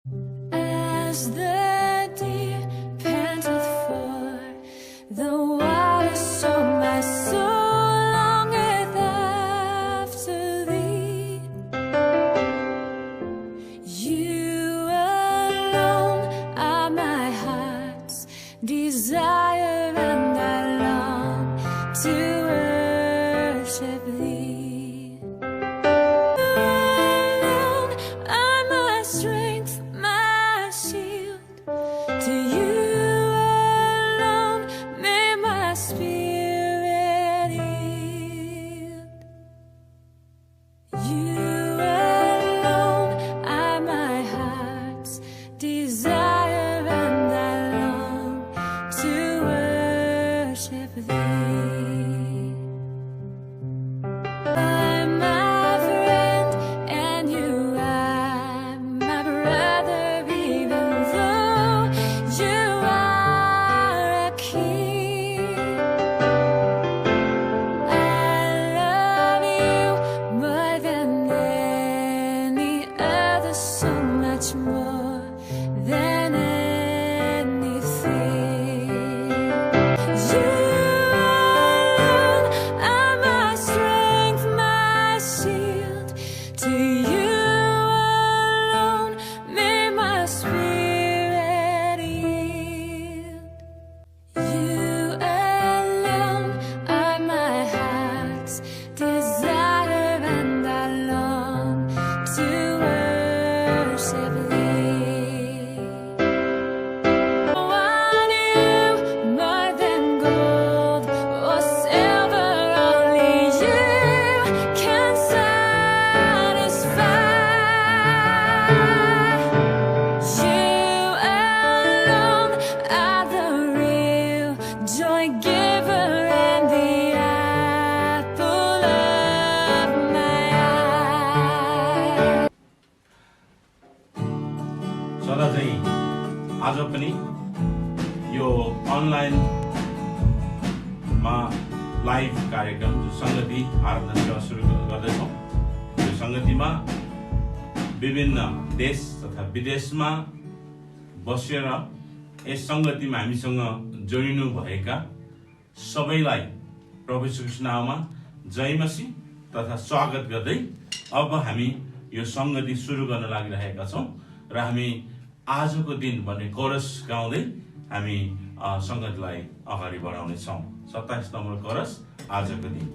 As the deer panteth for the water, so my soul longeth after thee. You alone are my heart's desire, and I long to worship thee. You alone are my strength, my shield. To you alone may my spirit yield. You alone are my heart's desire, and I long to worship thee. I'm my friend, and you are my brother, even though you are a king. I love you more than any other, so much more than anything. You alone are my strength, my shield. To you alone may my spirit yield. You alone are my heart's desire, and I long to worship thee. I want you more than gold or silver, only you can satisfy. You alone are the real joy giver and the apple of my eye. सदा चाहिँ आज पनि यो अनलाइनमा live कार्यक्रम जो सङ्गति आराधना सेवा सुरु गर्दैछौँ। यो सङ्गतिमा विभिन्न देश तथा विदेशमा बसेर यस सङ्गतिमा हामीसँग जोडिनु भएका सबैलाई प्रभु यीशु ख्रीष्टको नाममा जय मसीह तथा स्वागत गर्दै अब हामी यो सङ्गति सुरु गर्न लागिरहेका छौँ र हामी आजको दिन भन्ने कोरस गाउँदै हामी सङ्गतिलाई अगाडि बढाउनेछौँ। 27 नम्बर कोरस आजको दिन।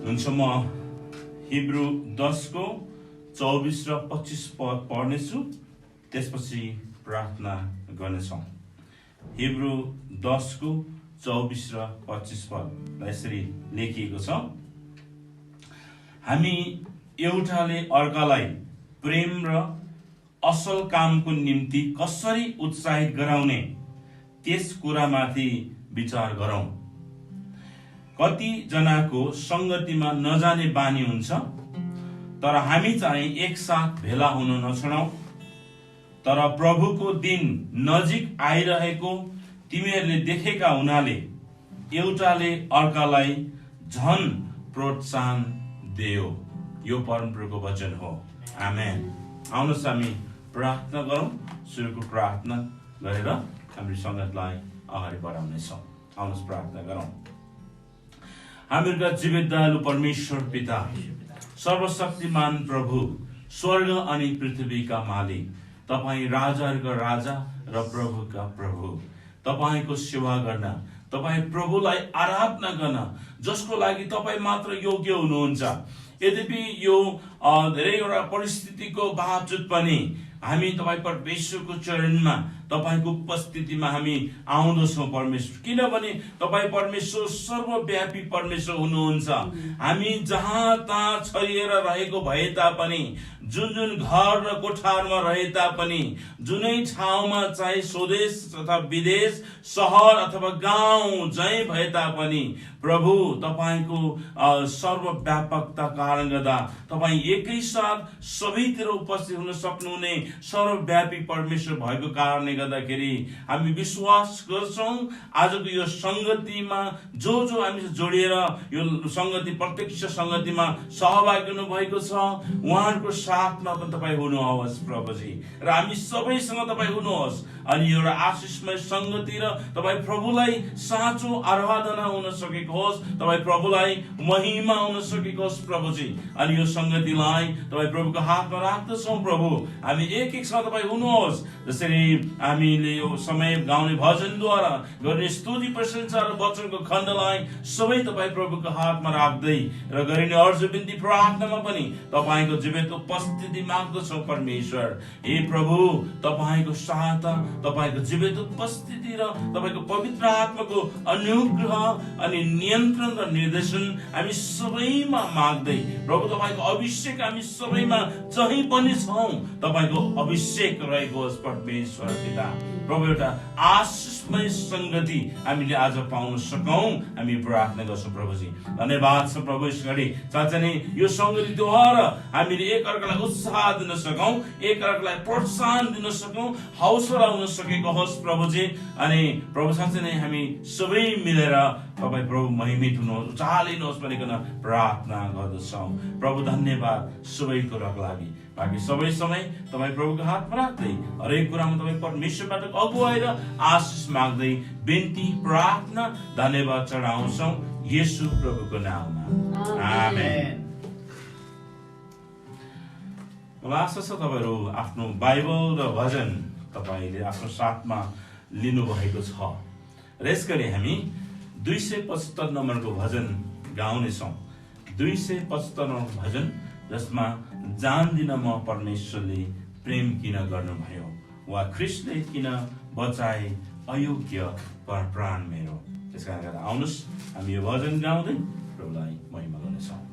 हुन्छ म हिब्रू 10 को 24 र 25 पद पढ्नेछु, त्यसपछि प्रार्थना गर्नेछौँ। हिब्रू 10 को 24 र 25 पद यसरी लेखिएको छ। हामी एउटाले अर्कालाई प्रेम र असल कामको निम्ति कसरी उत्साहित गराउने त्यस कुरामाथि विचार गरौँ। कति जनाको संगतिमा नजाने बानी हुन्छ, तर हामी चाहिँ एकसाथ भेला हुन नछोडौं। तर प्रभुको दिन नजिक आइरहेको तिमीहरूले देखेका हुनाले एउटाले अर्कालाई झन प्रोत्साहन देऊ। यो परमप्रभुको वचन हो। आमेन। आउनुहोस् हामी प्रार्थना गरौँ। सुरुको प्रार्थना गरेर हाम्रो संगतलाई अगाडि बढाउनेछौँ। आउनुहोस् प्रार्थना गरौँ। हामीहरूका जीवित दयालु परमेश्वर पिता, सर्वशक्तिमान प्रभु, स्वर्ग अनि पृथ्वीका मालिक, तपाईँ राजाहरूका राजा र प्रभुका प्रभु, तपाईँको सेवा गर्न, तपाईँ प्रभुलाई आराधना गर्न, जसको लागि तपाईँ मात्र योग्य हुनुहुन्छ। यद्यपि यो धेरैवटा परिस्थितिको बावजुद पनि हामी तपाईँ परमेश्वरको चरणमा, तपाईको उपस्थितिमा हामी आउँदछौँ परमेश्वर, किनभने तपाईँ परमेश्वर सर्वव्यापी परमेश्वर हुनुहुन्छ। हामी जहाँ तहाँ छरिएर रहेको भए तापनि, जुन जुन घर र कोठारमा रहे तापनि, जुनै ठाउँमा चाहे स्वदेश तथा विदेश, सहर अथवा गाउँ जहीँ भए तापनि प्रभु तपाईको सर्वव्यापकता कारण गर्दा तपाईँ एकैसाथ सबैतिर उपस्थित हुन सक्नुहुने सर्वव्यापी परमेश्वर भएको कारणले गर्दाखेरि हामी विश्वास गर्छौँ आजको यो संगतिमा जो हामी जोडिएर यो संगति, प्रत्यक्ष संगतिमा सहभागी हुनु भएको छ, उहाँहरूको साथमा पनि तपाईँ हुनुहोस् प्रभुजी, र हामी सबैसँग तपाईँ हुनुहोस् अनि एउटा आशिषमय संगति र तपाईँ प्रभुलाई साँचो आराधना हुन सकेको होस्, तपाईँ प्रभुलाई महिमा हुन सकेको होस् प्रभुजी। अनि यो संगतिलाई तपाईँ प्रभुको हातमा राख्दछौँ प्रभु, हामी एक एकसँग तपाईँ हुनुहोस्। जसरी हामीले यो समय गाउने भजनद्वारा गर्ने स्तुति प्रशंसा र वचनको खण्डलाई सबै तपाईँ प्रभुको हातमा राख्दै र गरिने अर्जुन बिन्ती प्रार्थनामा पनि तपाईँको जीवित उपस्थिति माग्दछौँ परमेश्वर। हे प्रभु, तपाईँको सहायता, तपाईँको जीवित उपस्थिति र तपाईँको पवित्र आत्माको अनुग्रह अनि नियन्त्रण र निर्देशन हामी सबैमा माग्दै प्रभु तपाईँको अभिषेक हामी सबैमा जहीँ पनि छौँ तपाईँको अभिषेक रहेको होस् परमेश्वर पिता। प्रभु एउटा आशिषमय संगति हामीले आज पाउन सकौँ हामी प्रार्थना गर्छौँ प्रभुजी। धन्यवाद छ प्रभु यस घडी साँच्चै नै यो संगतिद्वारा हामीले एकअर्कालाई उत्साह दिन सकौँ, एकअर्कालाई प्रोत्साहन दिन सकौँ, हौसला हुन सकेको होस् प्रभुजी। अनि प्रभु साँच्चै नै हामी सबै मिलेर तपाईँ प्रभु महिमित हुनुहोस्, उचालिनुहोस् भनिकन प्रार्थना गर्दछौँ प्रभु। धन्यवाद सबै कुराको लागि। बाँकी सबै समय तपाईँ प्रभुको हातमा राख्दै हरेक कुरामा तपाईँ परमेश्वरबाट अगुवाई र आशिष माग्दै बिन्ती प्रार्थना धन्यवाद चढाउँछौँ येशू प्रभुको नाममा, आमेन। मलाई आशा छ तपाईँहरू आफ्नो बाइबल र भजन तपाईँले आफ्नो साथमा लिनुभएको छ र यसगरी हामी 275 नम्बरको भजन गाउनेछौँ। 275 नम्बरको भजन जसमा जान्दिन म परमेश्वरले प्रेम किन गर्नुभयो, वा ख्रिस्टले किन बचाए अयोग्य प्राण मेरो। त्यस कारण आउनुहोस् हामी यो भजन गाउँदै प्रभुलाई महिमा गर्नेछौँ।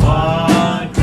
What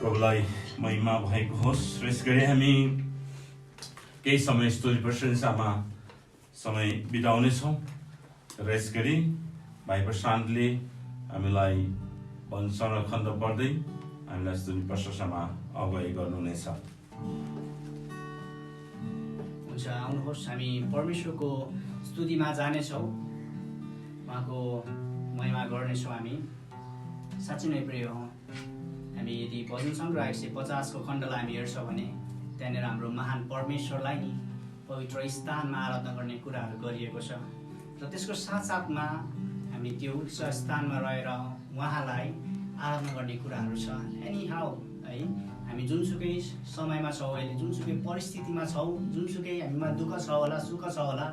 प्रभुलाई महिमा भएको होस्। विशेष गरी हामी केही समय स्तुति प्रशंसामा समय बिताउनेछौँ र यस गरी भाइ प्रशान्तले हामीलाई भजन खण्ड पढ्दै हामीलाई स्तुति प्रशंसामा अगुवाई गर्नुहुनेछ। हुन्छ, आउनुहोस् हामी परमेश्वरको स्तुतिमा जानेछौँ, उहाँको महिमा गर्नेछौँ। हामी साँच्चै नै प्रिय हौँ। हामी यदि भजन सङ्ग्रह 150 को खण्डलाई हामी हेर्छौँ भने त्यहाँनिर हाम्रो महान परमेश्वरलाई नि पवित्र स्थानमा आराधना गर्ने कुराहरू गरिएको छ र त्यसको साथसाथमा हामी त्यो उच्च स्थानमा रहेर उहाँलाई आराधना गर्ने कुराहरू छ। एनी हाउ है, हामी जुनसुकै समयमा छौँ, अहिले जुनसुकै परिस्थितिमा छौँ, जुनसुकै हामीमा दुःख छ होला, सुख छ होला,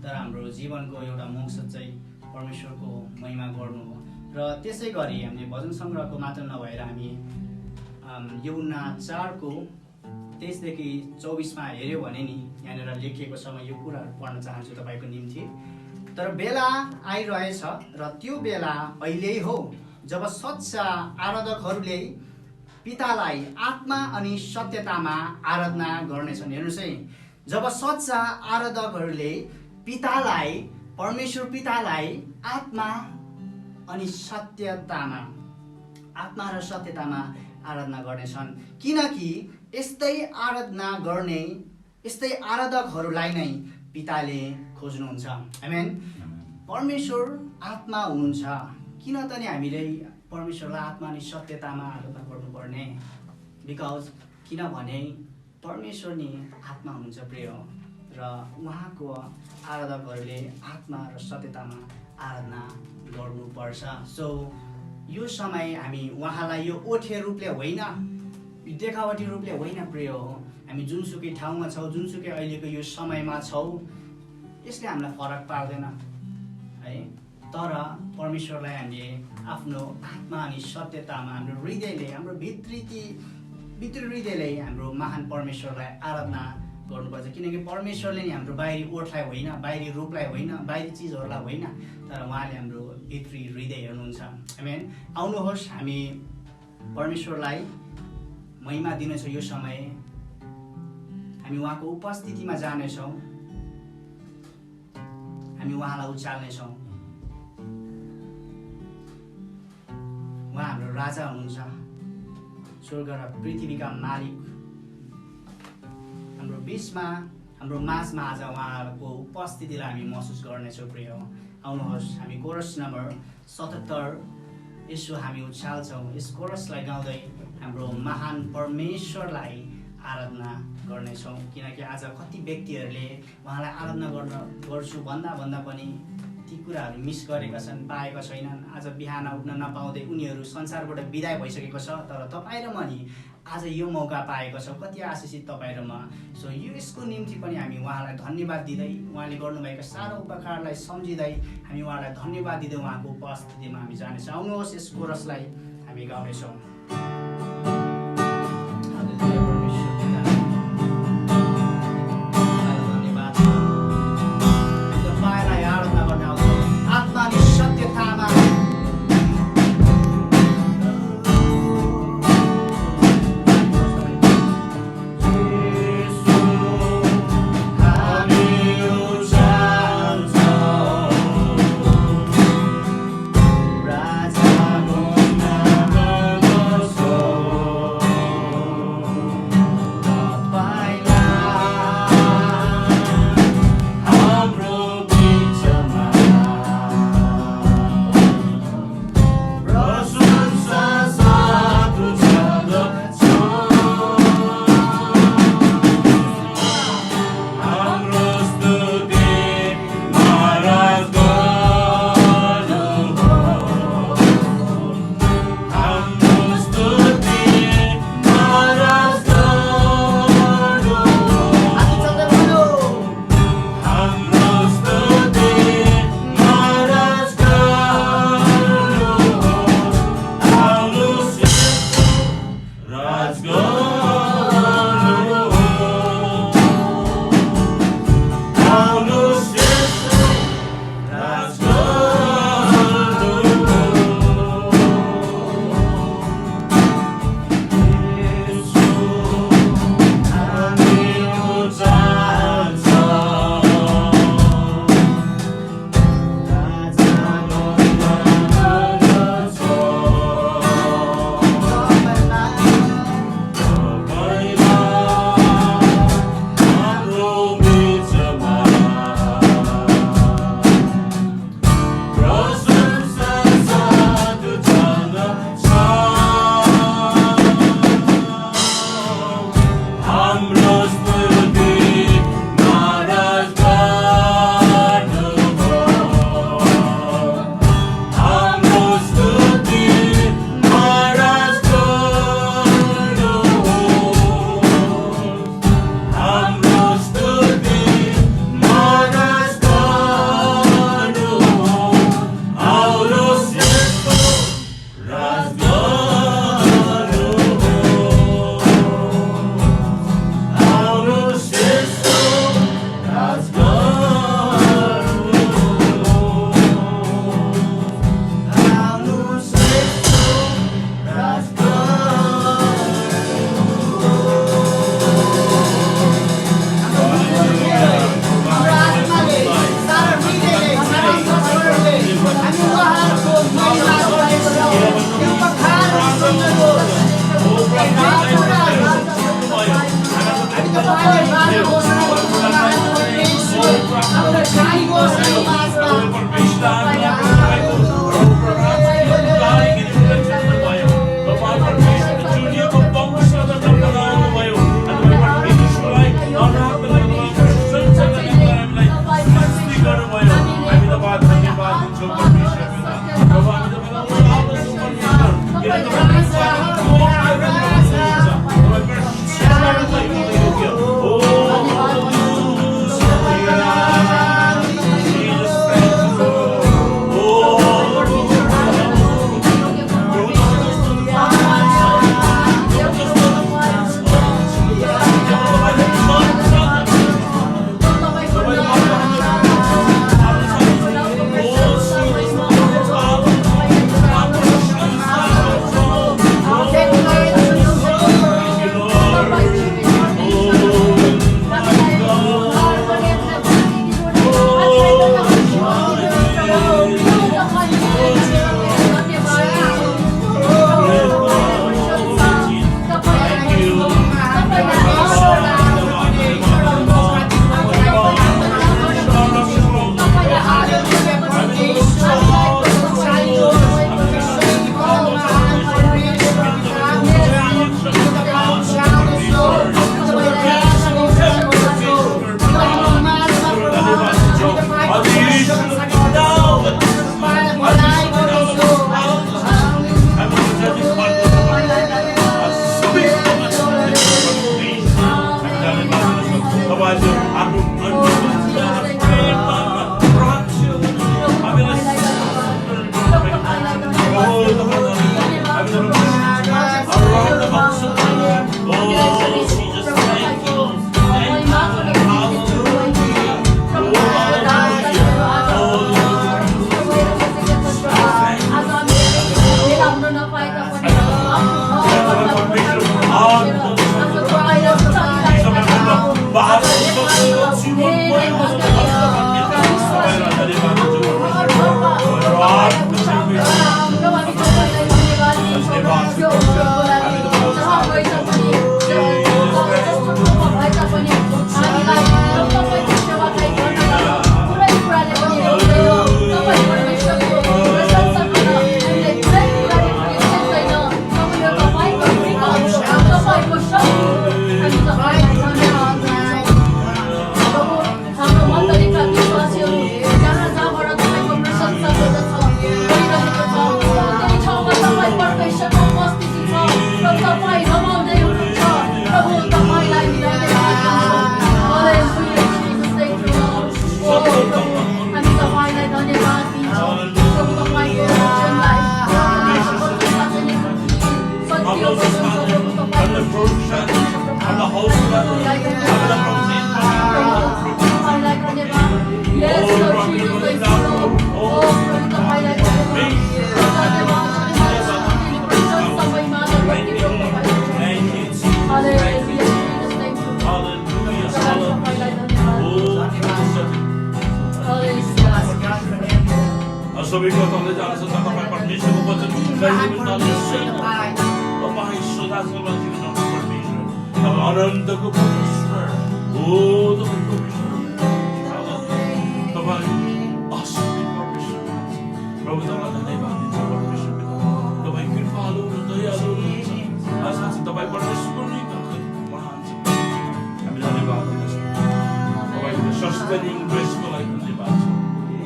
तर हाम्रो जीवनको एउटा मकसद चाहिँ परमेश्वरको महिमा गर्नु हो। र त्यसै गरी हामीले भजन सङ्ग्रहको मात्र नभएर हामी यूहन्ना 4 को 23देखि 24 हेऱ्यो भने नि यहाँनिर लेखिएको छ। म यो कुराहरू पढ्न चाहन्छु तपाईँको निम्ति। तर बेला आइरहेछ र त्यो बेला अहिले हो जब सच्चा आराधकहरूले पितालाई आत्मा अनि सत्यतामा आराधना गर्नेछन्। हेर्नुहोस् है, जब सच्चा आराधकहरूले पितालाई, परमेश्वर पितालाई आत्मा अनि सत्यतामा, आत्मा र सत्यतामा आराधना गर्नेछन्, किनकि यस्तै आराधना गर्ने, यस्तै आराधकहरूलाई नै पिताले खोज्नुहुन्छ। आमेन। परमेश्वर आत्मा हुनुहुन्छ, किन त नि हामीले परमेश्वरलाई आत्मा अनि सत्यतामा आराधना गर्नुपर्ने? बिकज किनभने परमेश्वर नि आत्मा हुनुहुन्छ प्रिय, र उहाँको आराधकहरूले आत्मा र सत्यतामा आराधना गर्नुपर्छ। सो यो समय हामी उहाँलाई यो ओठे रूपले होइन, देखावटी रूपले होइन प्रिय हो। हामी जुनसुकै ठाउँमा छौँ, जुनसुकै अहिलेको यो समयमा छौँ, यसले हामीलाई फरक पार्दैन है। तर परमेश्वरलाई हामीले आफ्नो आत्मा अनि सत्यतामा, हाम्रो हृदयले, हाम्रो भित्री हृदयले हाम्रो महान परमेश्वरलाई आराधना गर्नुपर्छ। किनकि परमेश्वरले नि हाम्रो बाहिरी ओठलाई होइन, बाहिरी रूपलाई होइन, बाहिरी चिजहरूलाई होइन, तर उहाँले हाम्रो भित्री हृदय हेर्नुहुन्छ। आमेन। आउनुहोस् हामी परमेश्वरलाई महिमा दिनेछौँ। यो समय हामी उहाँको उपस्थितिमा जानेछौँ, हामी उहाँलाई उचाल्नेछौँ। उहाँ हाम्रो राजा हुनुहुन्छ, स्वर्ग र पृथ्वीका मालिक। हाम्रो बिचमा, हाम्रो माझमा आज उहाँको उपस्थितिलाई हामी महसुस गर्नेछौँ प्रिय। आउनुहोस् हामी कोरस नम्बर 77 यसो हामी उचाल्छौँ। यस कोरसलाई गाउँदै हाम्रो महान परमेश्वरलाई आराधना गर्नेछौँ। किनकि आज कति व्यक्तिहरूले उहाँलाई आराधना गर्छु भन्दा पनि ती कुराहरू मिस गरेका छन्, पाएका छैनन्। आज बिहान उठ्न नपाउँदै उनीहरू संसारबाट बिदाय भइसकेको छ, तर तपाईँ र म नि आज यो मौका पाएको छौँ। कति आशिषित तपाईँ र म। सो यसको निम्ति पनि हामी उहाँलाई धन्यवाद दिँदै, उहाँले गर्नुभएका सारा उपकारलाई सम्झिँदै हामी उहाँलाई धन्यवाद दिँदै उहाँको उपस्थितिमा हामी जानेछौँ। आउनुहोस् यस कोरसलाई हामी गाउनेछौँ। Oh महान परमेश्वर तपाईँ तपाईँ सदा सर्वदा जिउनुहुने परमेश्वर, तपाईँ अनन्तको परमेश्वर हो, तपाईँ परमेश्वर, तपाईँ असीमित परमेश्वर प्रभु, तपाईँलाई धन्यवाद दिन्छ परमेश्वर पिता, तपाईँ कृपालु र दयालु हुनुहुन्छ। साँच्चै तपाईँ परमेश्वर नै महान छ। हामी धन्यवाद दिन्छौँ तपाईँको सस्टेनिङ ग्रेसको लागि धन्यवाद छ।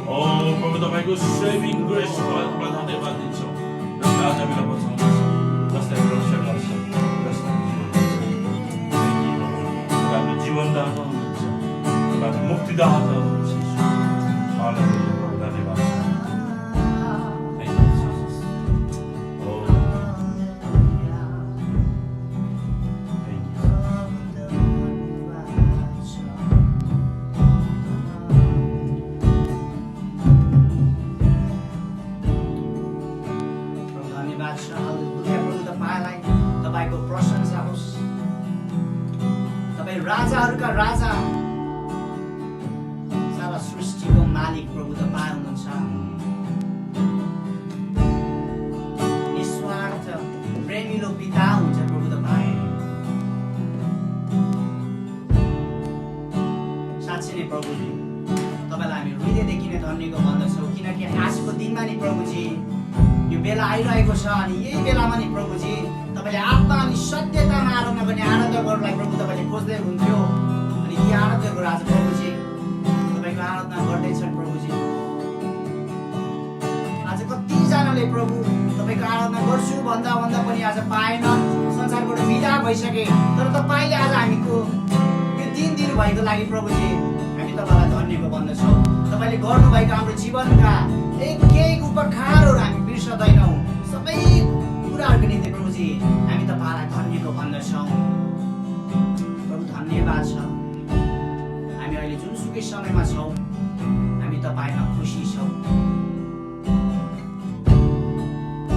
ओ प्रभु, तपाईँको सेभिङ ग्रेसको लागि धन्यवाद दिन्छौँ। आज हामीलाई बचाउनुहुन्छ, जसलाई रक्षा गर्छ, जसलाई हाम्रो जीवनदाता हुनुहुन्छ, तपाईँ मुक्तिदाता हुनुहुन्छ। हालेलुया, प्रभु धन्यवाद छ। Thank you, Jesus. Oh, thank you. प्रभु धन्यवाद छ। हालेलुया, प्रभु तपाईँलाई तपाईँको प्रशंसा होस्। तपाईँ राजाहरूका राजा, सारा सृष्टिको मालिक प्रभु तपाईँ हुनुहुन्छ। निस्वार्थ प्रेमिलो पिता हुन्छ प्रभु तपाईँ। साँच्चै नै प्रभुजी, तपाईँलाई हामी हृदयदेखि नै धन्यको भन्दछौँ, किनकि आजको दिनमा नि प्रभुजी यो बेला आइरहेको छ, अनि यही बेलामा नि प्रभुजी तपाईँले आत्मा अनि सत्यतामा आराधना गर्ने आराधकहरूलाई प्रभु तपाईँले खोज्दै हुनुहुन्थ्यो, अनि यी आराधकहरू आज प्रभुजी तपाईँको आराधना गर्दैछन् प्रभुजी। आज कतिजनाले प्रभु तपाईँको आराधना गर्छु भन्दा भन्दा पनि आज पाएन, संसारबाट विदा भइसके, तर तपाईँले आज हामीको यो दिन दिनुभएको लागि प्रभुजी हामी तपाईँलाई धन्यको भन्दछौँ। तपाईँले गर्नुभएको हाम्रो जीवनका एक एक उपकारहरू हामी बिर्सदैनौँ, सबै कुराहरूको निम्ति प्रभुजी हामी तपाईँलाई धन्यको भन्दछौँ। प्रभु धन्यवाद छ। हामी अहिले जुनसुकै समयमा छौँ, हामी तपाईँमा खुसी छौँ।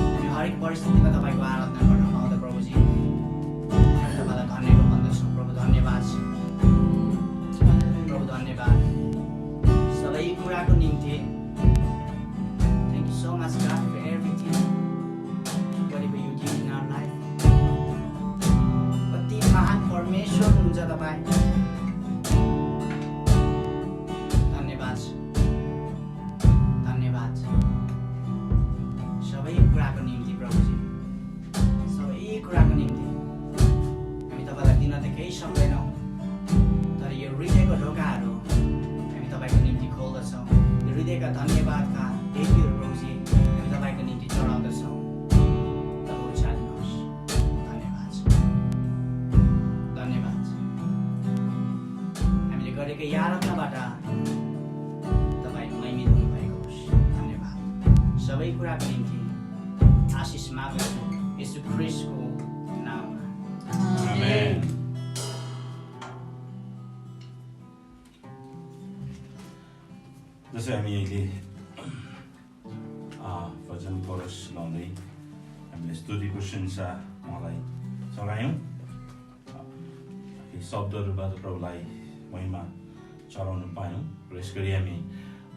हामी हरेक परिस्थितिमा तपाईँको आराधना गर्न पाउँदा प्रभुजी हामी तपाईँलाई धन्यको भन्दछौँ। प्रभु धन्यवाद छ। प्रभु धन्यवाद सबै कुराको निम्ति। Thank you so much God for everything, whatever you did in our life. कति महान परमेश्वर हुनुहुन्छ तपाईँ। धन्यवाद छ, धन्यवाद छ सबै कुराको निम्ति प्रभुजी, सबै कुराको निम्ति। हामी तपाईँलाई दिन त केही सक्दैनौँ, तर यो हृदयको ढोकाहरू हामी तपाईँको निम्ति खोल्दछौँ। यो हृदयका धन्यवादका भेटीहरू प्रभुजी हामी तपाईँको निम्ति चढाउँदछौँ। तपाईँ उचाल्नुहोस्। धन्यवाद छ, धन्यवाद छ। हामीले गरेको यो आराधनाबाट तपाईँ महिमित हुनुभएको होस्। धन्यवाद। सबै कुराको निम्ति आशिष माग्दछु येशू ख्रीष्टको नाममा। आमेन। जसै हामी अहिले भजन कोरस गाउँदै हामीले स्तुति प्रशंसा उहाँलाई चढायौँ। यी शब्दहरूबाट प्रभुलाई महिमा चढाउन पायौँ र यस गरी हामी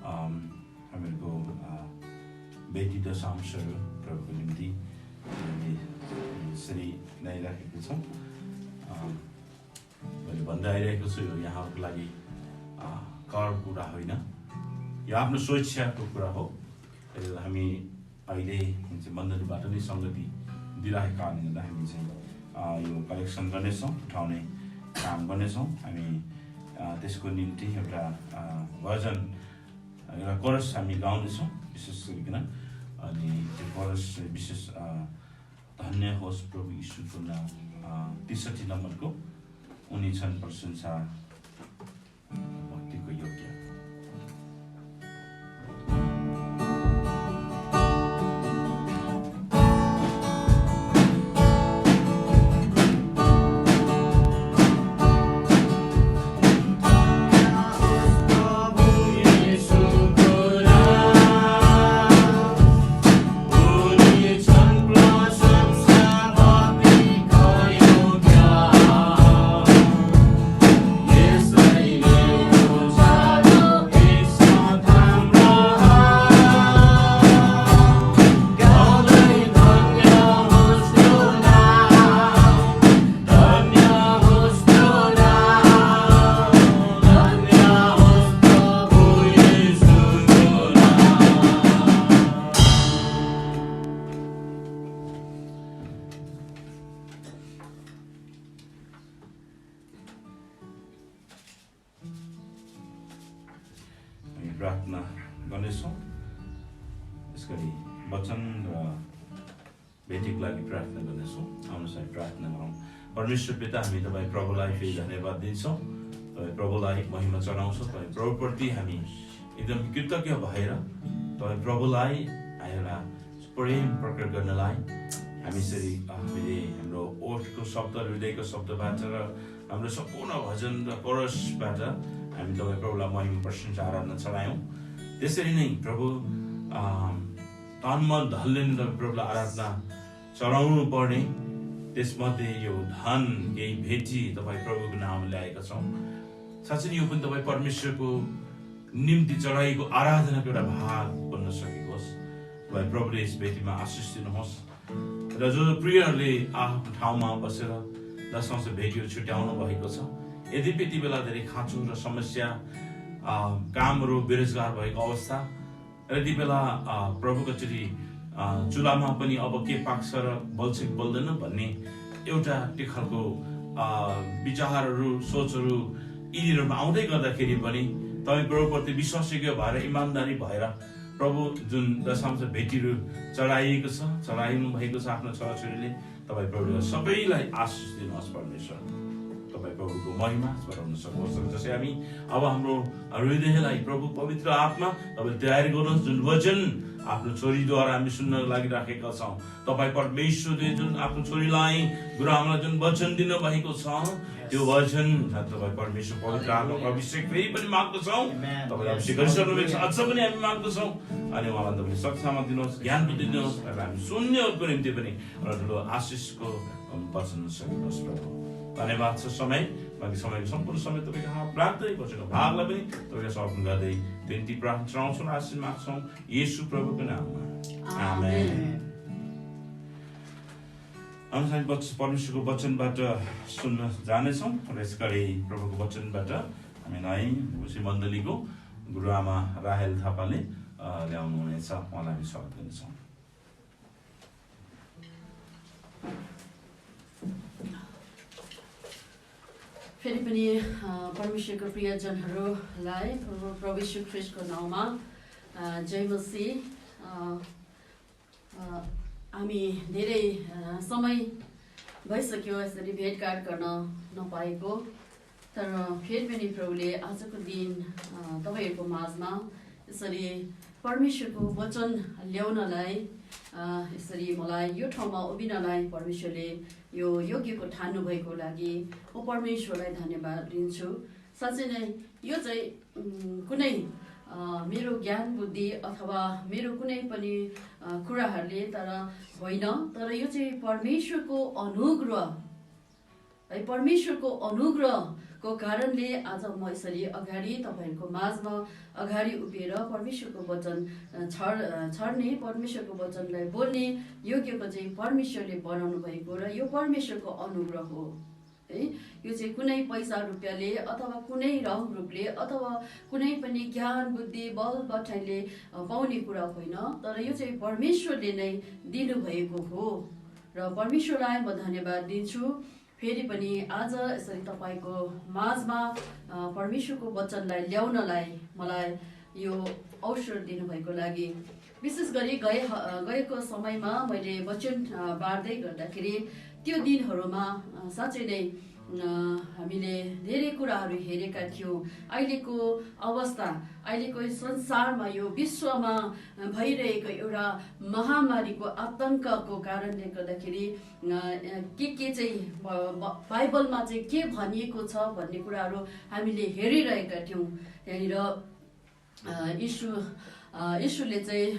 हामीहरूको बेटी दशांशहरू प्रभुको निम्ति यसरी ल्याइराखेको छौँ। मैले भन्दै आइरहेको छु, यो यहाँहरूको लागि कर कुरा होइन, यो आफ्नो स्वेच्छाको कुरा हो। हामी अहिले चाहिँ मण्डलीबाट नै सङ्गति दिइरहेको कारणले गर्दा हामी चाहिँ यो कलेक्सन गर्नेछौँ, उठाउने काम गर्नेछौँ। हामी त्यसको निम्ति एउटा भजन, एउटा कोरस हामी गाउनेछौँ विशेष गरिकन। अनि त्यो कोरस विशेष धन्य होस् प्रभु यीशुको नाम 63 नम्बरको उनी छन् प्रशंसा भक्तिको योग्य। Yes, I will. प्रार्थना गर्नेछौँ। यसरी वचन र भेटीको लागि प्रार्थना गर्नेछौँ। आउनुहोस् हामी प्रार्थना गरौँ। परमेश्वर पिता, हामी तपाईँ प्रभुलाई फेरि धन्यवाद दिन्छौँ। तपाईँ प्रभुलाई महिमा चढाउँछौँ। तपाईँ प्रभुप्रति हामी एकदम कृतज्ञ भएर तपाईँ प्रभुलाई एउटा प्रेम प्रकट गर्नलाई हामी यसरी हामीले हाम्रो ओठको शब्द, हृदयको शब्दबाट र हाम्रो सम्पूर्ण भजन र कोरसबाट हामी तपाईँ प्रभुलाई महिमा प्रशंसा आराधना चढायौँ। त्यसरी नै प्रभु तन मन धनले नै तपाईँ प्रभुलाई आराधना चढाउनु पर्ने, त्यसमध्ये यो धन केही भेटी तपाईँ प्रभुको नाममा ल्याएका छौँ। साँच्चै नै यो पनि तपाईँ परमेश्वरको निम्ति चढाइएको आराधनाको एउटा भाग बन्न सकेको होस्। तपाईँ प्रभुले यस भेटीमा आशिष दिनुहोस् र जो प्रियहरूले आफ्नो ठाउँमा बसेर दशौं भेटीहरू छुट्याउनु भएको छ, यद्यपि यति बेला धेरै खाँचो र समस्या, कामहरू, बेरोजगार भएको अवस्था र यति बेला प्रभुको चुरी चुलामा पनि अब के पाक्छ र बल्छ कि बल्दैन भन्ने एउटा त्यो खालको विचारहरू, सोचहरू यिनीहरूमा आउँदै गर्दाखेरि पनि तपाईँ प्रभुप्रति विश्वासयोग्य भएर इमान्दारी भएर प्रभु जुन दशांश भेटीहरू चढाइएको छ, चढाइनु भएको छ आफ्नो छोराछोरीले, तपाईँ प्रभुले सबैलाई आशिष दिनुहोस्। परमेश्वर तपाईँ प्रभुको महिमा बढाउन सक्नुहोस्। जसै हामी अब हाम्रो हृदयलाई प्रभु पवित्र आत्मा तपाईँ तयारी गर्नुहोस्। जुन वचन आफ्नो छोरीद्वारा हामी सुन्न लागि राखेका छौँ, तपाईँ परमेश्वरले जुन आफ्नो छोरीलाई, गुरुआमालाई जुन वचन दिनुभएको छ, त्यो वचन तपाईँ परमेश्वर पवित्र आत्माको अभिषेक फेरि पनि माग्दछौँ। तपाईँले अभिषेक गरिसक्नु भएको छ, अझ पनि हामी माग्दछौँ। अनि उहाँलाई तपाईँले सक्षमा दिनुहोस्, ज्ञान बुद्धि दिनुहोस् र हामी सुन्नेहरूको निम्ति पनि एउटा ठुलो आशिषको वचन सकिनुहोस्। प्रभु धन्यवाद छ। बाँकी समयको सम्पूर्ण समय तपाईँको हात राख्दै वचनको भागलाई पनि तपाईँको समर्पण गर्दै बिन्ती प्रार्थना चढाउँछौँ र आशीष माग्छौँ येशू प्रभुको नाममा, आमेन। हामी परमेश्वरको वचनबाट सुन्न जानेछौँ र यसकारी प्रभुको वचनबाट हामीलाई उसी मण्डलीको गुरुआमा राहेल थापाले ल्याउनु हुनेछ। उहाँलाई हामी स्वागत गर्नेछौँ। फेरि पनि परमेश्वरको प्रियजनहरूलाई प्रभु यीशु ख्रीष्टको नाउँमा जय मसीह। हामी धेरै समय भइसक्यो यसरी भेटघाट गर्न नपाएको, तर फेरि पनि प्रभुले आजको दिन तपाईँहरूको माझमा यसरी परमेश्वरको वचन ल्याउनलाई, यसरी मलाई यो ठाउँमा उभिनलाई परमेश्वरले यो योग्यको ठान्नु भएको लागि म परमेश्वरलाई धन्यवाद दिन्छु। साँच्चै नै यो चाहिँ कुनै मेरो ज्ञान बुद्धि अथवा मेरो कुनै पनि कुराहरूले तर होइन, तर यो चाहिँ परमेश्वरको अनुग्रह है। परमेश्वरको अनुग्रहको कारणले आज म यसरी अगाडि तपाईँहरूको माझमा अगाडि उभिएर परमेश्वरको वचन छर्ने, परमेश्वरको वचनलाई बोल्ने योग्यको चाहिँ परमेश्वरले बनाउनु भएको र यो परमेश्वरको अनुग्रह हो है। यो चाहिँ कुनै पैसा रुपियाँले अथवा कुनै रङ रूपले अथवा कुनै पनि ज्ञान बुद्धि बल बठाइले पाउने कुरा होइन, तर यो चाहिँ परमेश्वरले नै दिनुभएको हो र परमेश्वरलाई म धन्यवाद दिन्छु। फेरि पनि आज यसरी तपाईँको माझमा परमेश्वरको वचनलाई ल्याउनलाई मलाई यो अवसर दिनुभएको लागि। विशेष गरी गएको समयमा मैले वचन बाँड्दै गर्दाखेरि त्यो दिनहरूमा साँच्चै नै हामीले धेरै कुराहरू हेरेका थियौँ। अहिलेको अवस्था, अहिलेको संसारमा, यो विश्वमा भइरहेको एउटा महामारीको आतङ्कको कारणले गर्दाखेरि के चाहिँ बाइबलमा चाहिँ के भनिएको छ भन्ने कुराहरू हामीले हेरिरहेका थियौँ। त्यहाँनिर यीशुले चाहिँ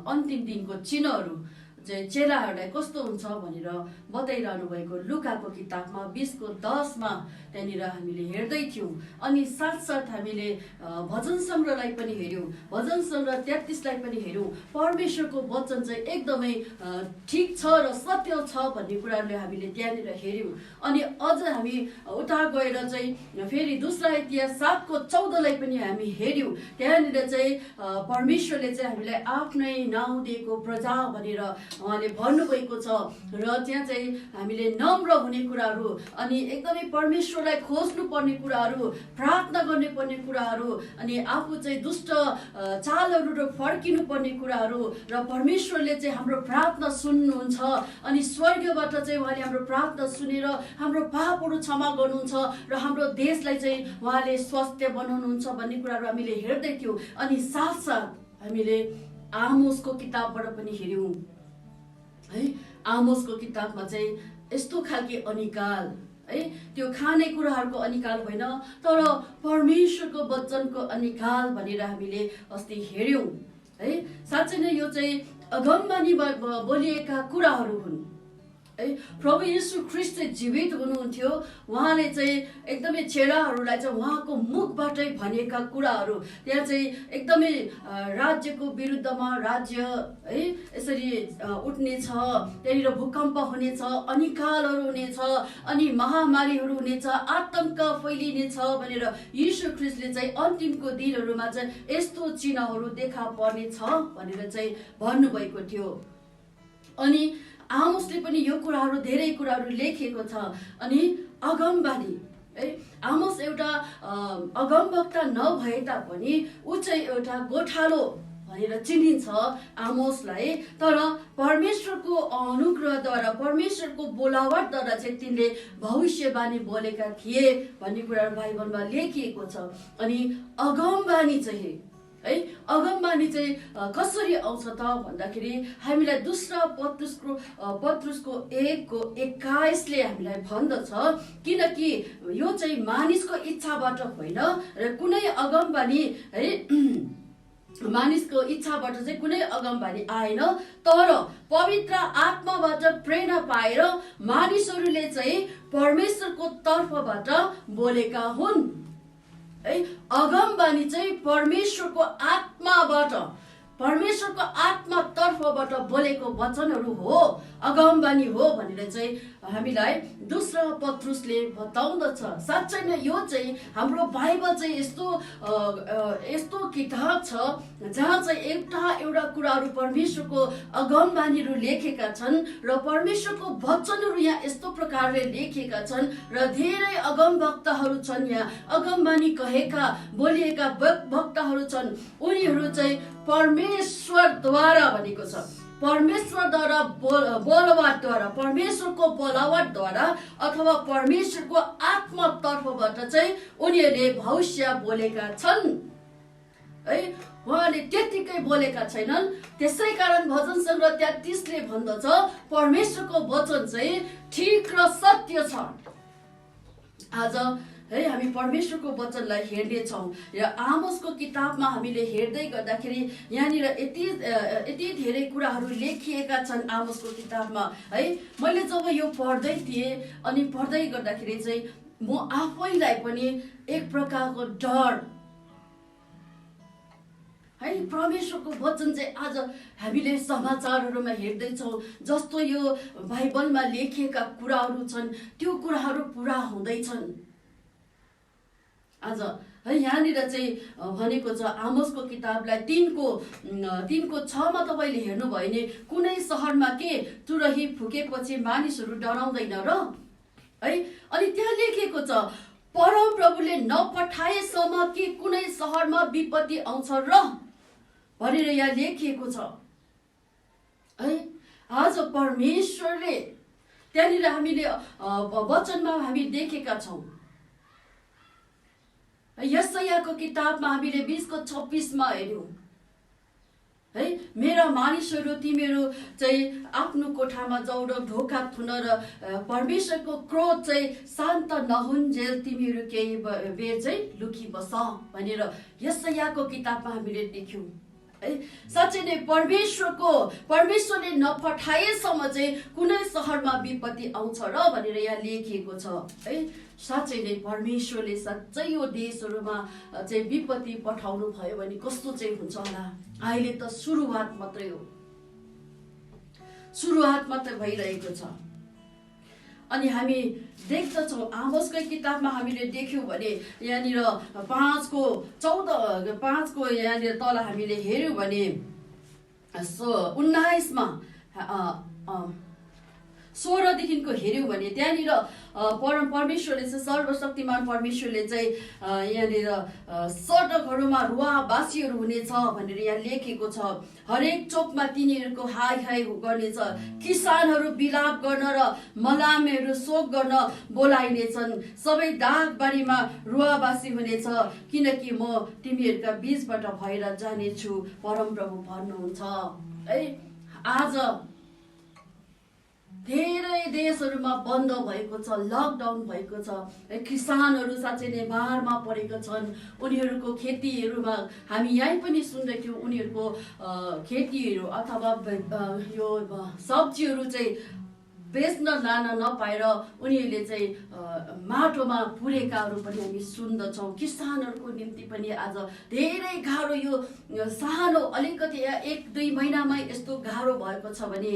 अन्तिम दिनको चिन्हहरू चाहिँ चेलाहरूलाई कस्तो हुन्छ भनेर बताइरहनु भएको लुकाको किताबमा 20:10 त्यहाँनिर हामीले हेर्दै थियौँ। अनि साथसाथ हामीले भजन सङ्ग्रहलाई पनि हेऱ्यौँ, भजन सङ्ग्रह 33लाई पनि हेऱ्यौँ। परमेश्वरको वचन चाहिँ एकदमै ठिक छ र सत्य छ भन्ने कुराहरूले हामीले त्यहाँनिर हेऱ्यौँ। अनि अझ हामी उता गएर चाहिँ फेरि दूसरा इतिहास 7:14लाई पनि हामी हेऱ्यौँ। त्यहाँनिर चाहिँ परमेश्वरले चाहिँ हामीलाई आफ्नै नाउँ दिएको प्रजा भनेर उहाँले भन्नुभएको छ। र त्यहाँ चाहिँ हामीले नम्र हुने कुराहरू अनि एकदमै परमेश्वरलाई खोज्नु पर्ने कुराहरू, प्रार्थना गर्ने पर्ने कुराहरू अनि आफू चाहिँ दुष्ट चालहरू र फर्किनु पर्ने कुराहरू र परमेश्वरले चाहिँ हाम्रो प्रार्थना सुन्नुहुन्छ अनि स्वर्गबाट चाहिँ उहाँले हाम्रो प्रार्थना सुनेर हाम्रो पापहरू क्षमा गर्नुहुन्छ र हाम्रो देशलाई चाहिँ उहाँले स्वास्थ्य बनाउनुहुन्छ भन्ने कुराहरू हामीले हेर्दै थियौँ। अनि साथसाथ हामीले आमोसको किताबबाट पनि हेऱ्यौँ है। आमोसको किताबमा चाहिँ यस्तो खालके अनिकाल है, त्यो खाने कुराहरूको अनिकाल होइन तर परमेश्वरको वचनको अनिकाल भनेर हामीले अस्ति हेऱ्यौँ है। साँच्चै नै यो चाहिँ अगमबानी बोलिएका कुराहरू हुन् है। प्रभु येशू ख्रीष्ट चाहिँ जीवित हुनुहुन्थ्यो, उहाँले चाहिँ एकदमै चेलाहरूलाई चाहिँ उहाँको मुखबाटै भनेका कुराहरू त्यहाँ चाहिँ एकदमै राज्यको विरुद्धमा राज्य है यसरी उठ्नेछ, त्यहाँनिर भूकम्प हुनेछ, अनिकालहरू हुनेछ अनि महामारीहरू हुनेछ, आतंक फैलिनेछ भनेर येशू ख्रीष्टले चाहिँ अन्तिमको दिनहरूमा चाहिँ यस्तो चिन्हहरू देखा पर्नेछ भनेर चाहिँ भन्नुभएको थियो। अनि आमोसले पनि यो कुराहरू धेरै कुराहरू लेखेको छ। अनि अगमबानी है, आमोस एउटा अगमवक्ता नभए तापनि ऊ चाहिँ एउटा गोठालो भनेर चिनिन्छ आमोसलाई। तर परमेश्वरको अनुग्रहद्वारा परमेश्वरको बोलावटद्वारा चाहिँ तिनले भविष्यवाणी बोलेका थिए भन्ने कुराहरू बाइबलमा लेखिएको छ। अनि अगमबानी चाहिँ है, अगमबानी चाहिँ कसरी आउँछ त भन्दाखेरि हामीलाई दूसरा पत्रुसको 1:21 हामीलाई भन्दछ, किनकि यो चाहिँ मानिसको इच्छाबाट होइन र कुनै अगमबानी है मानिसको इच्छाबाट चाहिँ कुनै अगमबानी आएन, तर पवित्र आत्माबाट प्रेरणा पाएर मानिसहरूले चाहिँ परमेश्वरको तर्फबाट बोलेका हुन् है। अगमबानी चाहिँ परमेश्वरको आत्माबाट, परमेश्वरको आत्मा तर्फबाट बोलेको वचनहरू हो, अगमबानी हो भनेर चाहिँ हामीलाई दूसरा पत्रुसले बताउँदछ। साँच्चै नै यो चाहिँ हाम्रो बाइबल चाहिँ यस्तो किताब छ जहाँ चाहिँ एउटा कुराहरू परमेश्वरको अगमबानीहरू लेखेका छन् र परमेश्वरको वचनहरू यहाँ यस्तो प्रकारले लेखेका छन् र धेरै अगमवक्ताहरू छन्, यहाँ अगमबानी कहेका बोलिएका वक्ताहरू छन्, उनीहरू चाहिँ परमेश्वरद्वारा भनेको छ, परमेश्वरद्वारा बोलावटद्वारा, परमेश्वरको बोलावटद्वारा अथवा परमेश्वरको आत्मा तर्फबाट चाहिँ उनीहरूले भविष्य बोलेका छन् है। उहाँले त्यतिकै बोलेका छैनन्। त्यसै कारण भजन सङ्ग्रह 33ले भन्दछ परमेश्वरको वचन चाहिँ ठिक र सत्य छ। आज है हामी परमेश्वरको वचनलाई हेर्नेछौँ र आमोसको किताबमा हामीले हेर्दै गर्दाखेरि यहाँनिर यति धेरै कुराहरू लेखिएका छन् आमोसको किताबमा है। मैले जब यो पढ्दै थिएँ अनि पढ्दै गर्दाखेरि चाहिँ म आफैलाई पनि एक प्रकारको डर है, परमेश्वरको वचन चाहिँ आज हामीले समाचारहरूमा हेर्दैछौँ जस्तो यो बाइबलमा लेखिएका कुराहरू छन् त्यो कुराहरू पुरा हुँदैछन्। आज है यहाँनिर चाहिँ भनेको छ आमोसको किताबलाई 3:6मा तपाईँले हेर्नुभयो भने कुनै सहरमा के तुरही फुकेपछि मानिसहरू डराउँदैन र है। अनि त्यहाँ लेखेको छ परमप्रभुले नपठाएसम्म कि कुनै सहरमा विपत्ति आउँछ र भनेर यहाँ लेखिएको छ है। आज परमेश्वरले त्यहाँनिर हामीले वचनमा हामी देखेका छौँ। यशायाको किताबमा हामीले 20:26मा हेर्यौँ है, मेरा मानिसहरू तिमीहरू चाहिँ आफ्नो कोठामा जाऊ र ढोका थुन र परमेश्वरको क्रोध चाहिँ शान्त नहुन्जेल तिमीहरू केही बेर चाहिँ लुकी बस भनेर यशायाको किताबमा हामीले देख्यौँ है। साँच्चै नै परमेश्वरले नपठाएसम्म चाहिँ कुनै सहरमा विपत्ति आउँछ र भनेर यहाँ लेखिएको छ है। साँच्चै नै परमेश्वरले साँच्चै यो देशहरूमा चाहिँ विपत्ति पठाउनु भयो भने कस्तो चाहिँ हुन्छ होला। अहिले त सुरुवात मात्रै हो, सुरुवात मात्रै भइरहेको छ। अनि हामी देख्दछौँ आमोसकै किताबमा हामीले देख्यौँ भने यहाँनिर 5:14 यहाँनिर तल हामीले हेऱ्यौँ भने 19मा 16देखिको हेऱ्यौँ भने त्यहाँनिर परमेश्वरले चाहिँ सर्वशक्तिमान परमेश्वरले चाहिँ यहाँनिर सडकहरूमा रुवाबासीहरू हुनेछ भनेर यहाँ लेखेको छ। हरेक चोकमा तिनीहरूको हाई हाई गर्नेछ। किसानहरू बिलाप गर्न र मलामेहरू शोक गर्न बोलाइनेछन्। सबै दागबारीमा रुवाबासी हुनेछ, किनकि म तिमीहरूका बीचबाट भएर जानेछु, परमप्रभु भन्नुहुन्छ है। आज धेरै देशहरूमा बन्द भएको छ, लकडाउन भएको छ। किसानहरू साँच्चै नै मारमा परेका छन्। उनीहरूको खेतीहरूमा हामी यहीँ पनि सुन्दैथ्यौँ, उनीहरूको खेतीहरू अथवा यो सब्जीहरू चाहिँ बेच्न लान नपाएर उनीहरूले चाहिँ माटोमा पुरेकाहरू पनि हामी सुन्दछौँ। किसानहरूको निम्ति पनि आज धेरै गाह्रो, यो सानो अलिकति 1-2 महिनामै यस्तो गाह्रो भएको छ भने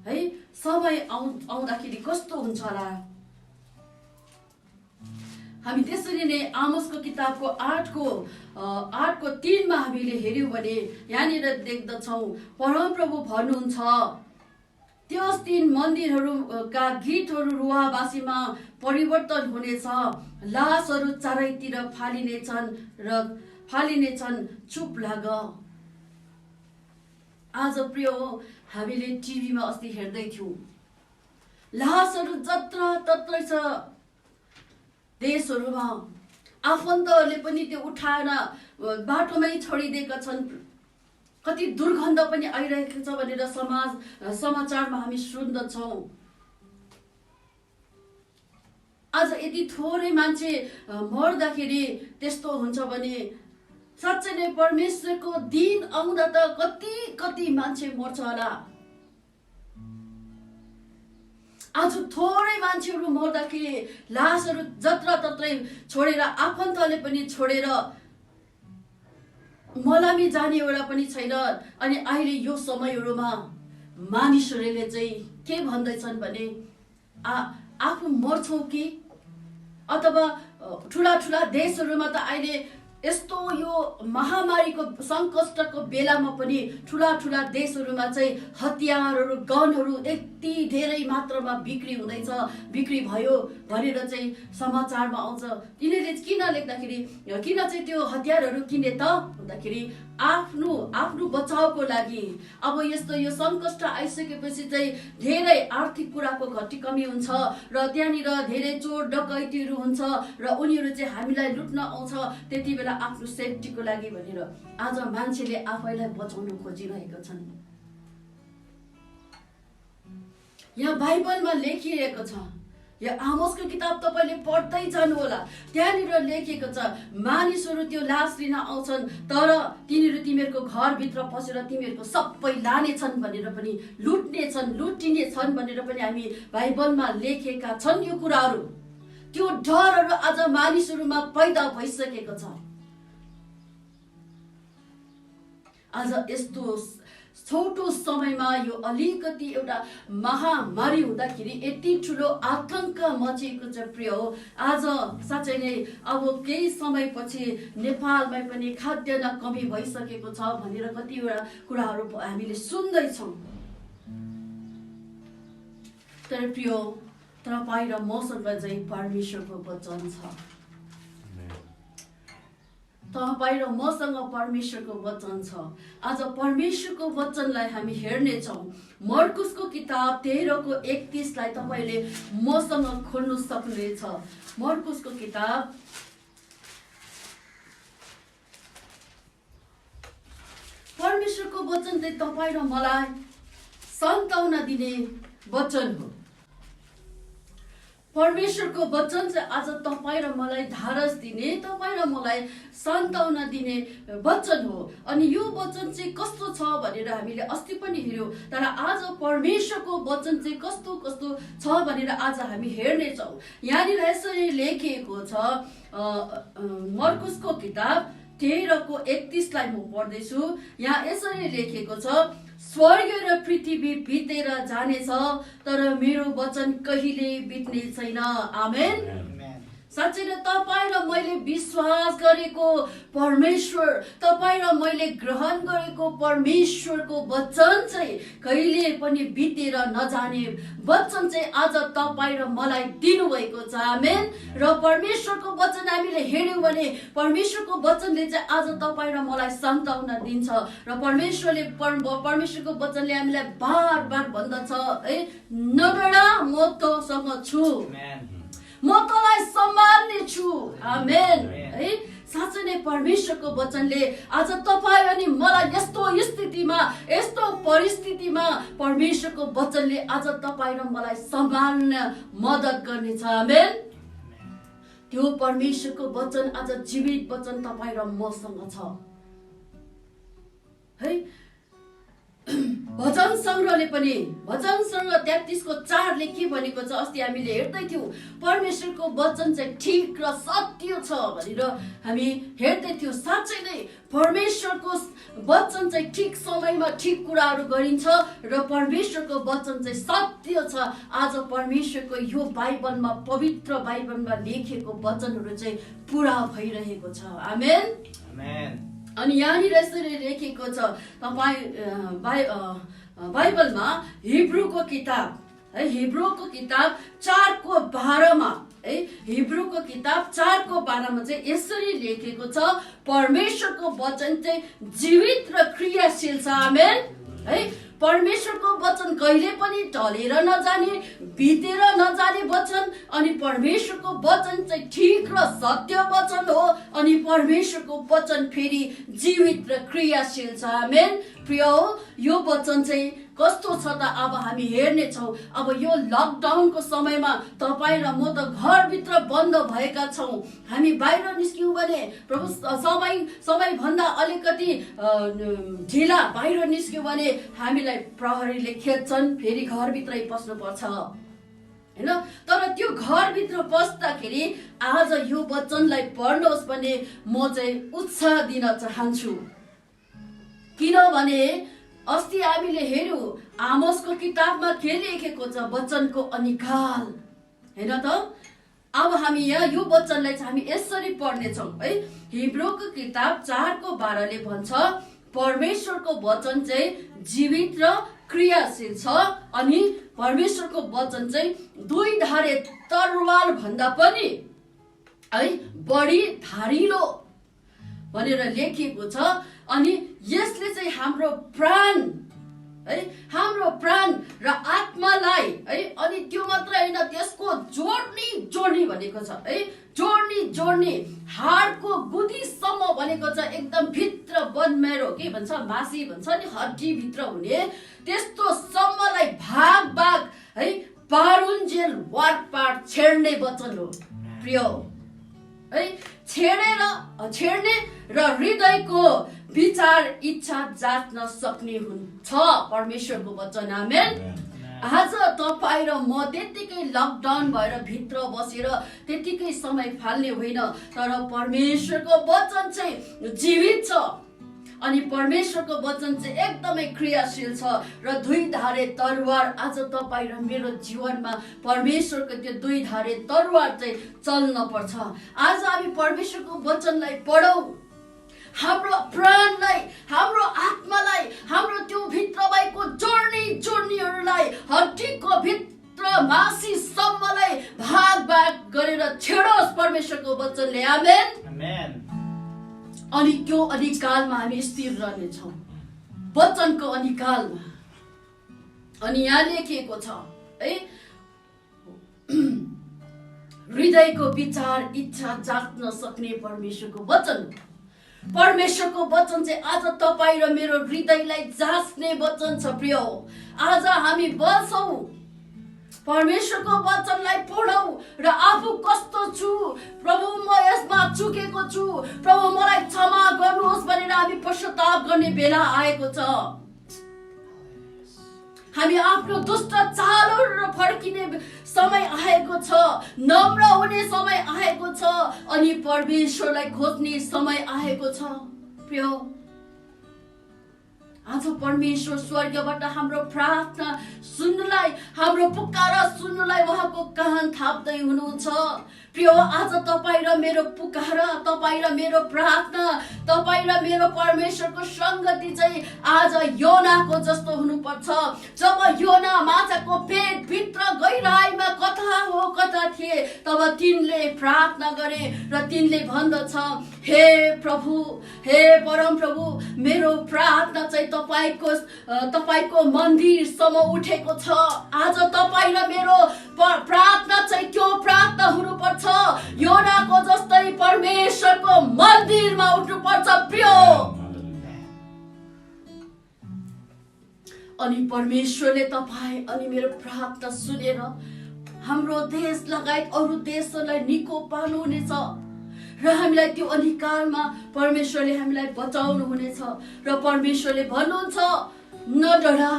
है, समय आउँदाखेरि कस्तो हुन्छ होला। हामी त्यसरी नै आमोसको किताबको 8को 3 हामीले हेऱ्यौँ भने यहाँनिर देख्दछौँ परमप्रभु भन्नुहुन्छ, त्यस दिन मन्दिरहरूका गीतहरू रुवाबासीमा परिवर्तन हुनेछ। लासहरू चारैतिर फालिनेछन्, चुप लाग। आज प्रिय हामीले टिभीमा अस्ति हेर्दै थियौँ, लासहरू जत्रतत्रै छ देशहरूमा। आफन्तहरूले पनि त्यो उठाएर बाटोमै छोडिदिएका छन्। कति दुर्गन्ध पनि आइरहेको छ भनेर समाचारमा हामी सुन्दछौँ। आज यदि थोरै मान्छे मर्दाखेरि त्यस्तो हुन्छ भने साँच्चै नै परमेश्वरको दिन आउँदा त कति मान्छे मर्छ होला। आज थोरै मान्छेहरू मर्दाखेरि लासहरू जत्रतत्रै छोडेर, आफन्तले पनि छोडेर, मलामी जाने एउटा पनि छैन। अनि अहिले यो समयहरूमा मानिसहरूले चाहिँ के भन्दैछन् भने आफू मर्छौँ कि, अथवा ठुला देशहरूमा त अहिले यस्तो यो महामारीको सङ्कटको बेलामा पनि ठुला देशहरूमा चाहिँ हतियारहरू, गनहरू यति धेरै मात्रामा बिक्री भयो भनेर चाहिँ समाचारमा आउँछ। यिनीहरूले किन लेख्दाखेरि, किन चाहिँ त्यो हतियारहरू किने त भन्दाखेरि आफ्नो बचावको लागि। अब यस्तो यो सङ्कट आइसकेपछि चाहिँ धेरै आर्थिक कुराको कमी हुन्छ र त्यहाँनिर धेरै चोर डकैतीहरू हुन्छ र उनीहरू चाहिँ हामीलाई लुट्न आउँछ। त्यति बेला आफ्नो सेफ्टीको लागि भनेर आज मान्छेले आफैलाई बचाउन खोजिरहेका छन्। यहाँ बाइबलमा लेखिएको छ, यो आमोसको किताब तपाईँले पढ्दै जानु होला। त्यहाँनिर लेखिएको छ, मानिसहरू त्यो लास लिन आउँछन्, तर तिनीहरू तिमीहरूको घरभित्र पसेर तिमीहरूको सबै लानेछन् भनेर पनि, लुटिनेछन् भनेर पनि हामी बाइबलमा लेखेका छन्। यो कुराहरू, त्यो डरहरू आज मानिसहरूमा पैदा भइसकेको छ। आज यस्तो छोटो समयमा यो अलिकति एउटा महामारी हुँदाखेरि यति ठुलो आतंक मचेको छ प्रिय हो। आज साँच्चै नै अब केही समयपछि नेपालमै पनि खाद्यान्न कमी भइसकेको छ भनेर कतिवटा कुराहरू हामीले सुन्दैछौँ। तर प्रिय, तपाईँ र मसँग चाहिँ परमेश्वरको वचन छ। तपाईँ र मसँग परमेश्वरको वचन छ। आज परमेश्वरको वचनलाई हामी हेर्नेछौँ। मर्कुसको किताब 13:31 तपाईँले मसँग खोल्नु सक्नुहुनेछ। मर्कुसको किताब परमेश्वरको वचन चाहिँ तपाईँ र मलाई सन्ताउना दिने वचन हो। परमेश्वरको वचन चाहिँ आज तपाईँ र मलाई धारस दिने, तपाईँ र मलाई सन्ताउना दिने वचन हो। अनि यो वचन चाहिँ कस्तो छ भनेर हामीले अस्ति पनि हेऱ्यौँ। तर आज परमेश्वरको वचन चाहिँ कस्तो छ भनेर आज हामी हेर्नेछौँ। यहाँनिर यसरी लेखिएको छ, मर्कुसको किताब 13:31 म पढ्दैछु। यहाँ यसरी लेखेको छ, स्वर्ग र पृथ्वी बितेर जानेछ, तर मेरो वचन कहिले बित्ने छैन। आमेन। साँच्चै नै तपाईँ र मैले विश्वास गरेको परमेश्वर, तपाईँ र मैले ग्रहण गरेको परमेश्वरको वचन चाहिँ कहिले पनि बितेर नजाने वचन चाहिँ आज तपाईँ र मलाई दिनुभएको छ। आमेन। र परमेश्वरको वचन हामीले हेर्यौँ भने परमेश्वरको वचनले चाहिँ आज तपाईँ र मलाई सान्त्वना दिन्छ र परमेश्वरको वचनले हामीलाई बार बार भन्दछ है, नडरा म तँसँग छु, म तँलाई सम्हाल्ने छु। आमेन। है, साँच्चै नै परमेश्वरको वचनले आज तपाईँ अनि मलाई यस्तो स्थितिमा, यस्तो परिस्थितिमा परमेश्वरको वचनले आज तपाईँ र मलाई सम्हाल्न मद्दत गर्नेछ। आमेन। त्यो परमेश्वरको वचन आज जीवित वचन तपाईँ र मसँग छ है। भजन सङ्ग्रहले पनि भजन सङ्ग्रह 33:4 के भनेको छ, अस्ति हामीले हेर्दै थियौँ, परमेश्वरको वचन चाहिँ ठिक र सत्य छ भनेर हामी हेर्दै थियौँ। साँच्चै नै परमेश्वरको वचन चाहिँ ठिक समयमा ठिक कुराहरू गरिन्छ र परमेश्वरको वचन चाहिँ सत्य छ। आज परमेश्वरको यो बाइबलमा, पवित्र बाइबलमा लेखेको वचनहरू चाहिँ पुरा भइरहेको छ। आमेन। आमेन। अनि यहाँनिर यसरी लेखेको छ, तपाईँ बाइबलमा हिब्रूको किताब है, हिब्रूको किताब 4:12 है, हिब्रूको किताब 4:12 चाहिँ यसरी लेखेको छ, परमेश्वरको वचन चाहिँ जीवित र क्रियाशील छ। आमेन। है, परमेश्वरको वचन कहिले पनि टलेर नजाने, बितेर नजाने वचन, अनि परमेश्वरको वचन चाहिँ ठिक र सत्य वचन हो, अनि परमेश्वरको वचन फेरि जीवित र क्रियाशील छ। आमेन। प्रिय हो, यो वचन चाहिँ कस्तो छ त अब हामी हेर्नेछौँ। अब यो लकडाउनको समयमा तपाईँ र म त घरभित्र बन्द भएका छौँ। हामी बाहिर निस्क्यौँ भने प्रभु समयभन्दा अलिकति ढिला बाहिर निस्क्यौँ भने हामीलाई प्रहरीले खेद्छन्, फेरि घरभित्रै बस्नुपर्छ हैन। तर त्यो घरभित्र बस्दाखेरि आज यो वचनलाई पढ्नुहोस् भने म चाहिँ उत्साह दिन चाहन्छु। किनभने अस्ति हामीले हेर्यौँ आमोसको किताबमा के लेखेको छ, वचनको अनिकाल हैन त। अब हामी यहाँ यो वचनलाई चाहिँ हामी यसरी पढ्नेछौँ है। हिब्रूको किताब 4:12 भन्छ, परमेश्वरको वचन चाहिँ जीवित र क्रियाशील छ, अनि परमेश्वरको वचन चाहिँ दुई धारे तरवार भन्दा पनि है बढी धारिलो भनेर लेखिएको छ। अनि यसले चाहिँ हाम्रो प्राण है, हाम्रो प्राण र आत्मालाई है, अनि त्यो मात्र होइन, त्यसको जोड्ने भनेको छ है, जोड्ने हाडको गुदीसम्म भनेको छ, एकदम भित्र बनमेरो के भन्छ, मासी भन्छ नि, हड्डी भित्र हुने त्यस्तो सम्मलाई भाग है पारुन्जेल वारपार छेड्ने वचन हो। प्रिय है, छेड्ने र हृदयको विचार इच्छा जाच्न सक्ने हुन्छ परमेश्वरको वचन। आमेन। आज तपाईँ र म त्यतिकै लकडाउन भएर भित्र बसेर त्यतिकै समय फाल्ने होइन, तर परमेश्वरको वचन चाहिँ जीवित छ, अनि परमेश्वरको वचन चाहिँ एकदमै क्रियाशील छ र दुई धारे तरवार। आज तपाईँ र मेरो जीवनमा परमेश्वरको त्यो दुई धारे तरवार चाहिँ चल्न पर्छ। आज हामी परमेश्वरको वचनलाई पढौँ, हाम्रो प्राणलाई, हाम्रो आत्मालाई, हाम्रो त्यो भित्र भएको जोड्नेहरूलाई, हड्डीको भित्र मासी सम्मलाई भाग गरेर छेडोस् परमेश्वरको वचनले। आमेन। आमेन। अनि त्यो अधिकालमा हामी स्थिर रहनेछौँ, वचनको अधिकालमा। अनि यहाँ लेखिएको छ है, हृदयको विचार इच्छा जाच्न सक्ने परमेश्वरको वचन। परमेश्वरको वचन चाहिँ आज तपाईँ र मेरो हृदयलाई जाँच्ने वचन छ। प्रिय हो, आज हामी बसौँ, परमेश्वरको वचनलाई पढौँ र आफू कस्तो छु, प्रभु म यसमा चुकेको छु, प्रभु मलाई क्षमा गर्नुहोस् भनेर हामी पश्चाताप गर्ने बेला आएको छ। हामी आफ्नो दुष्ट चालहरू फर्किने समय आएको छ, नम्र हुने समय आएको छ, अनि परमेश्वरलाई खोज्ने समय आएको छ। प्रिय, आज परमेश्वर स्वर्गबाट हाम्रो प्रार्थना सुन्नलाई, हाम्रो पुकारा सुन्नलाई उहाँको कान थाप्दै हुनुहुन्छ। प्रिय आज तपाईँ र मेरो पुकार, तपाईँ र मेरो प्रार्थना, तपाईँ र मेरो परमेश्वरको सङ्गति चाहिँ आज योनाको जस्तो हुनुपर्छ। जब योना माछाको पेटभित्र गहिराईमा कता हो कता थिए, तब तिनले प्रार्थना गरे र तिनले भन्दछ, हे प्रभु, हे परम प्रभु, मेरो प्रार्थना चाहिँ तपाईँको मन्दिरसम्म उठेको छ। आज तपाईँ र मेरो प्रार्थना चाहिँ त्यो प्रार्थना हुनुपर्छ, योनाको जस्तै परमेश्वरको मन्दिरमा उठ्नुपर्छ प्रिय। अनि परमेश्वरले तपाईँ अनि मेरो प्रार्थना सुनेर हाम्रो देश लगायत अरू देशहरूलाई निको पार्नुहुनेछ र हामीलाई त्यो अधिकारमा परमेश्वरले हामीलाई बचाउनु हुनेछ। र परमेश्वरले भन्नुहुन्छ, नडरा,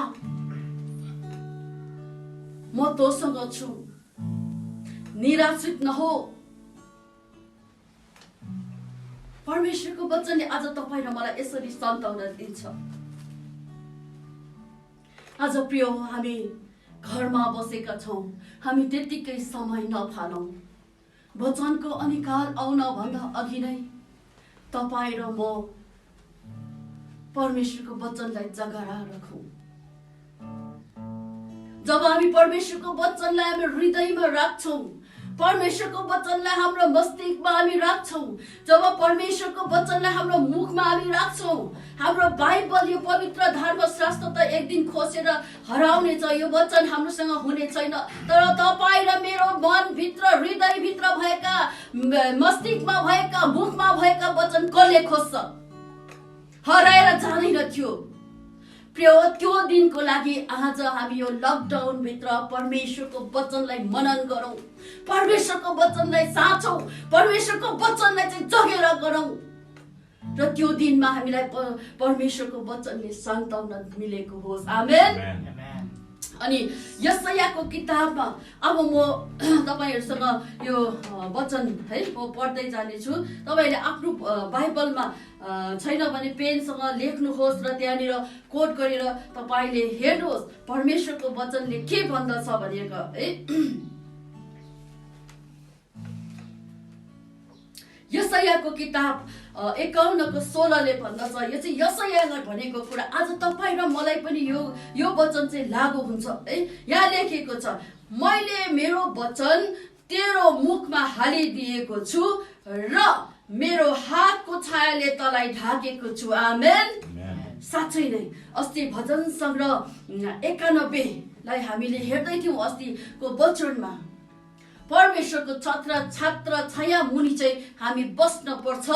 म तँसँग छु, निराशित नहो। परमेश्वरको वचनले आज तपाईँ र मलाई यसरी सान्त्वना दिन्छ। आज प्रिय, हामी घरमा बसेका छौँ, हामी त्यत्तिकै समय नफालौँ। वचनको अधिकार आउन भन्दा अघि नै तपाईँ र म परमेश्वरको वचनलाई जगरा राखौँ। जब हामी परमेश्वरको वचनलाई हामी हृदयमा राख्छौँ, परमेश्वरको वचनलाई हाम्रो मस्तिष्कमा हामी राख्छौँ, जब परमेश्वरको वचनलाई हाम्रो मुखमा हामी राख्छौँ, हाम्रो बाइबल यो पवित्र धर्मशास्त्र त एक दिन खोसेर हराउनेछ, यो वचन हाम्रोसँग हुने छैन। तर तपाईँ र मेरो मनभित्र, हृदयभित्र भएका, मस्तिष्कमा भएका, मुखमा भएका वचन कसले खोज्छ? हराएर जाँदैन थियो। प्रिय, त्यो दिनको लागि आज हामी यो लकडाउनभित्र परमेश्वरको वचनलाई मनन गरौँ, परमेश्वरको वचनलाई साँचौँ, परमेश्वरको वचनलाई चाहिँ जगेर गरौँ र त्यो दिनमा हामीलाई परमेश्वरको वचनले सान्त्वना मिलेको होस्। आमेन। अनि यशायाको किताबमा अब म तपाईहरुसँग यो वचन है म पढ्दै जानेछु। तपाईहरुले आफ्नो बाइबलमा छैन भने पेनसँग लेख्नुहोस् र त्यहाँनिर कोट गरेर तपाईले हेर्नुहोस् परमेश्वरको वचनले के भन्दछ भनेर है। यशायाको किताब 51:16ले भन्दछ, यो चाहिँ यशायालाई भनेको कुरा आज तपाईँ र मलाई पनि यो वचन चाहिँ लागू हुन्छ है। यहाँ लेखेको छ, मैले मेरो वचन तेरो मुखमा हालिदिएको छु र मेरो हातको छायाले तँलाई ढाकेको छु। आमेन। साँच्चै नै अस्ति भजन संग्रह 91लाई हामीले हेर्दै थियौँ। अस्तिको वचनमा परमेश्वरको छत्र छाया मुनि चाहिँ हामी बस्न पर्छ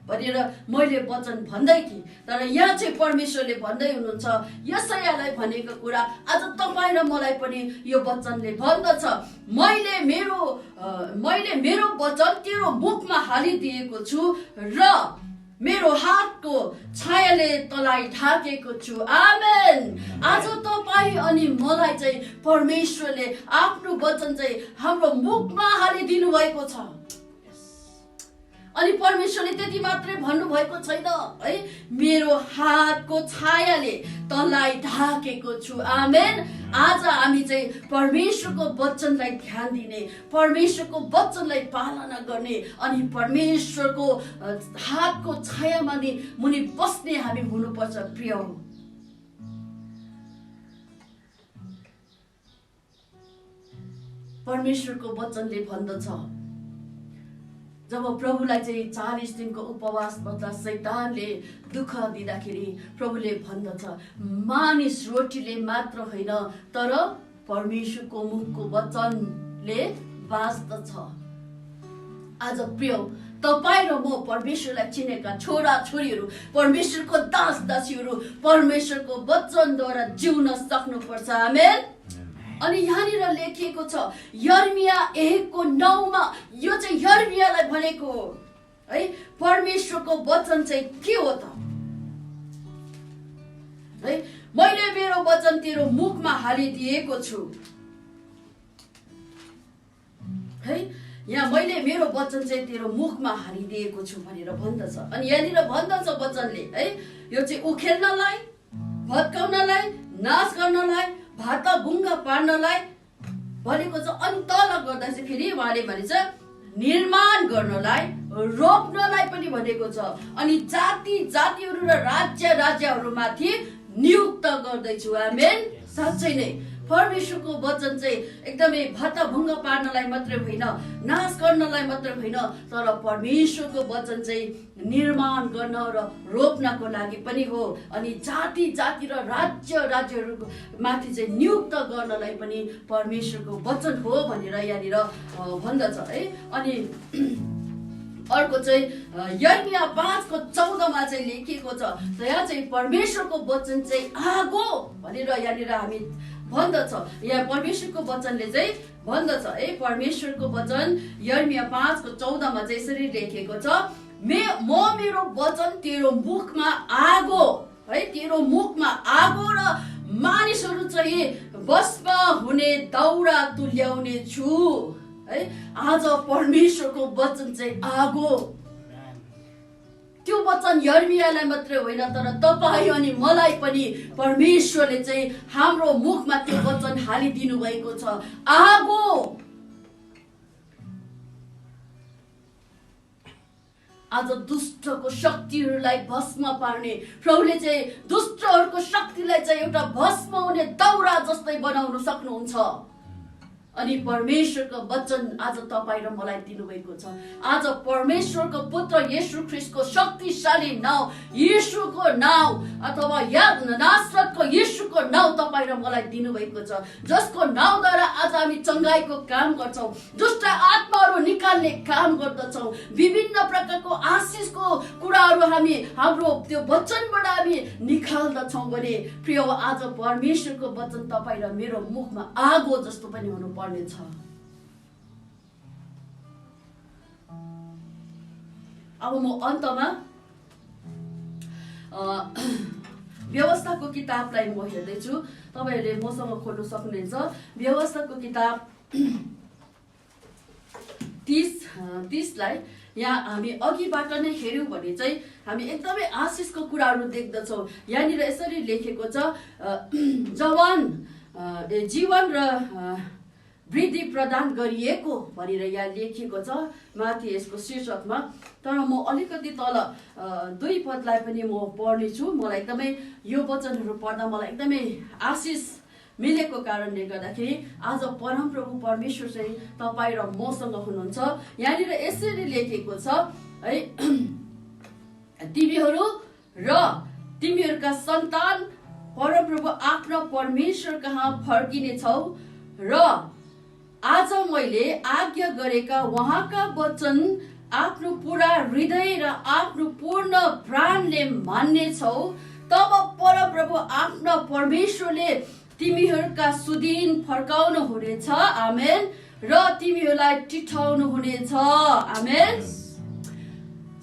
भनेर मैले वचन भन्दै थिएँ। तर यहाँ चाहिँ परमेश्वरले भन्दै हुनुहुन्छ यशायालाई भनेको कुरा आज तपाईँ र मलाई पनि यो वचनले भन्दछ, मैले मेरो वचन तेरो मुखमा हालिदिएको छु र मेरो हातको छायाले तँलाई ढाकेको छु। आमेन। आज तपाईँ अनि मलाई चाहिँ परमेश्वरले आफ्नो वचन चाहिँ हाम्रो मुखमा हालिदिनु भएको छ। अनि परमेश्वरले त्यति मात्रै भन्नु भएको छैन है, मेरो हातको छायाले तँलाई ढाकेको छु। आमेन। आज हामी चाहिँ परमेश्वरको वचनलाई ध्यान दिने, परमेश्वरको वचनलाई पालना गर्ने अनि परमेश्वरको हातको छायामा मुनि बस्ने हामी हुनुपर्छ। प्रिय, परमेश्वरको वचनले भन्दछ, जब प्रभुलाई चाहिँ 40 दिनको उपवासबाट शैतानले दुःख दिँदाखेरि प्रभुले भन्दछ, मानिस रोटीले मात्र होइन तर परमेश्वरको मुखको वचनले बाँच्दछ। आज प्रिय, तपाईँ र म परमेश्वरलाई चिनेका छोरा छोरीहरू, परमेश्वरको दास दासीहरू परमेश्वरको वचनद्वारा जिउन सक्नुपर्छ। आमेन। अनि यहाँनिर लेखिएको छ यर्मिया 1:9मा, यो चाहिँ यर्मियालाई भनेको है परमेश्वरको वचन चाहिँ के हो त है, मैले मेरो वचन तेरो मुखमा हालिदिएको छु है। यहाँ मैले मेरो वचन चाहिँ तेरो मुखमा हालिदिएको छु भनेर भन्दछ। अनि यहाँनिर भन्दछ वचनले है, यो चाहिँ उखेल्नलाई, भत्काउनलाई, नाश गर्नलाई, भात बुङ्गा पार्नलाई भनेको छ। अनि तल गर्दा चाहिँ फेरि उहाँले भनेछ निर्माण गर्नलाई रोप्नलाई पनि भनेको छ। अनि जाति जातिहरू र राज्य राज्यहरूमाथि नियुक्त गर्दैछु। आमेन। साँच्चै नै परमेश्वरको वचन चाहिँ एकदमै भत्ताभुङ्ग पार्नलाई मात्रै होइन, नाश गर्नलाई मात्रै होइन, तर परमेश्वरको वचन चाहिँ निर्माण गर्न र रोप्नको लागि पनि हो। अनि जाति जाति र राज्य राज्यहरूको माथि चाहिँ नियुक्त गर्नलाई पनि परमेश्वरको वचन हो भनेर यहाँनिर भन्दछ है। अनि अर्को चाहिँ यर्मिया 5:14 चाहिँ लेखिएको छ। यहाँ चाहिँ परमेश्वरको वचन चाहिँ आगो भनेर यहाँनिर हामी भन्दछ। यहाँ परमेश्वरको वचनले चाहिँ भन्दछ है। परमेश्वरको वचन यर्मिया 5:14 चाहिँ यसरी लेखेको छ, म मेरो वचन तेरो मुखमा आगो है, तेरो मुखमा आगो र मानिसहरू चाहिँ भस्म हुने दाउरा तुल्याउने छु है। आज परमेश्वरको वचन चाहिँ आगो। त्यो वचन यर्मियालाई मात्रै होइन, तर तपाईँ अनि मलाई पनि परमेश्वरले चाहिँ हाम्रो मुखमा त्यो वचन हालिदिनु भएको छ। आगो। आज दुष्टको शक्तिहरूलाई भस्म पार्ने प्रभुले चाहिँ दुष्टहरूको शक्तिलाई चाहिँ एउटा भस्म हुने दाउरा जस्तै बनाउन सक्नुहुन्छ। अनि परमेश्वरको वचन आज तपाईँ र मलाई दिनुभएको छ। आज परमेश्वरको पुत्र येशू ख्रीष्टको शक्तिशाली नाउँ, येशूको नाउँ अथवा नासरतको येशूको नाउँ तपाईँ र मलाई दिनुभएको छ, जसको नाउँद्वारा आज हामी चङ्गाईको काम गर्छौँ, दुष्ट आत्माहरू निकाल्ने काम गर्दछौँ, विभिन्न प्रकारको आशिषको कुराहरू हामी हाम्रो त्यो वचनबाट हामी निकाल्दछौँ भने प्रिय आज परमेश्वरको वचन तपाईँ र मेरो मुखमा आगो जस्तो पनि हुनु पर्छ। अब म अन्तमा व्यवस्थाको किताबलाई म हेर्दैछु। तपाईहरूले मसँग खोल्न सक्नुहुन्छ। व्यवस्थाको किताब 30लाई यहाँ हामी अघिबाट नै हेऱ्यौँ भने चाहिँ हामी एकदमै आशिषको कुराहरू देख्दछौँ। यहाँनिर यसरी लेखेको छ, जीवन र वृद्धि प्रदान गरिएको भनेर यहाँ लेखिएको छ माथि यसको शीर्षकमा। तर म अलिकति तल 2 पदलाई पनि म पढ्नेछु। मलाई एकदमै यो वचनहरू पढ्दा मलाई एकदमै आशिष मिलेको कारणले गर्दाखेरि आज परमप्रभु परमेश्वर चाहिँ तपाईँ र मसँग हुनुहुन्छ। यहाँनिर यसरी लेखेको छ है, तिमीहरू र तिमीहरूका सन्तान परमप्रभु आफ्ना परमेश्वर कहाँ फर्किनेछौ र आज मैले आज्ञा गरेका उहाँका वचन आफ्नो पुरा हृदय र आफ्नो पूर्ण प्राणले मान्नेछौ, तब परमप्रभु आफ्ना परमेश्वरले तिमीहरूका सुदिन फर्काउनु हुनेछ। आमेन। र तिमीहरूलाई टिठाउनु हुनेछ। आमेन।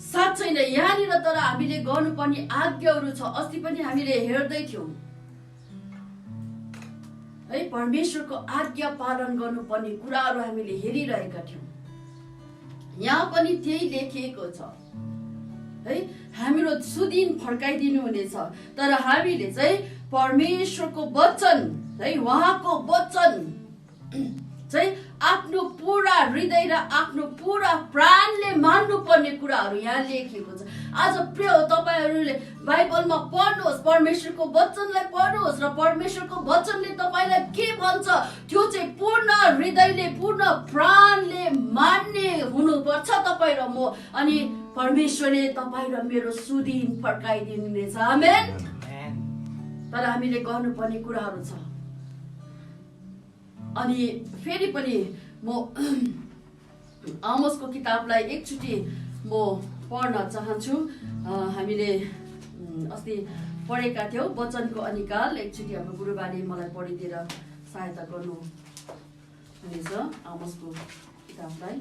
साँच्चै नै यहाँनिर तर हामीले गर्नुपर्ने आज्ञाहरू छ। अस्ति पनि हामीले हेर्दै थियौँ है, परमेश्वरको आज्ञा पालन गर्नुपर्ने कुराहरू हामीले हेरिरहेका थियौँ। यहाँ पनि त्यही लेखिएको छ है, हाम्रो सुदिन फर्काइदिनु हुनेछ। तर हामीले चाहिँ परमेश्वरको वचन है, उहाँको वचन चाहिँ आफ्नो पुरा हृदय र आफ्नो पुरा प्राणले मान्नुपर्ने कुराहरू यहाँ लेखिएको छ। आज प्रिय तपाईहरूले बाइबलमा पढ्नुहोस्, परमेश्वरको वचनलाई पढ्नुहोस् र परमेश्वरको वचनले तपाईँलाई के भन्छ त्यो चाहिँ पूर्ण हृदयले पूर्ण प्राणले मान्ने हुनुपर्छ तपाईँ र म। अनि परमेश्वरले तपाईँ र मेरो सुदिन फर्काइदिनुहुनेछ। आमेन। तर हामीले गर्नुपर्ने कुराहरू छ। अनि फेरि पनि म आमोसको किताबलाई एकचोटि म पढ्न चाहन्छु। हामीले अस्ति पढेका थियौँ वचनको अनिकाल। एकचोटि हाम्रो गुरुबाले मलाई पढिदिएर सहायता गर्नु हुनेछ आमोसको किताबलाई।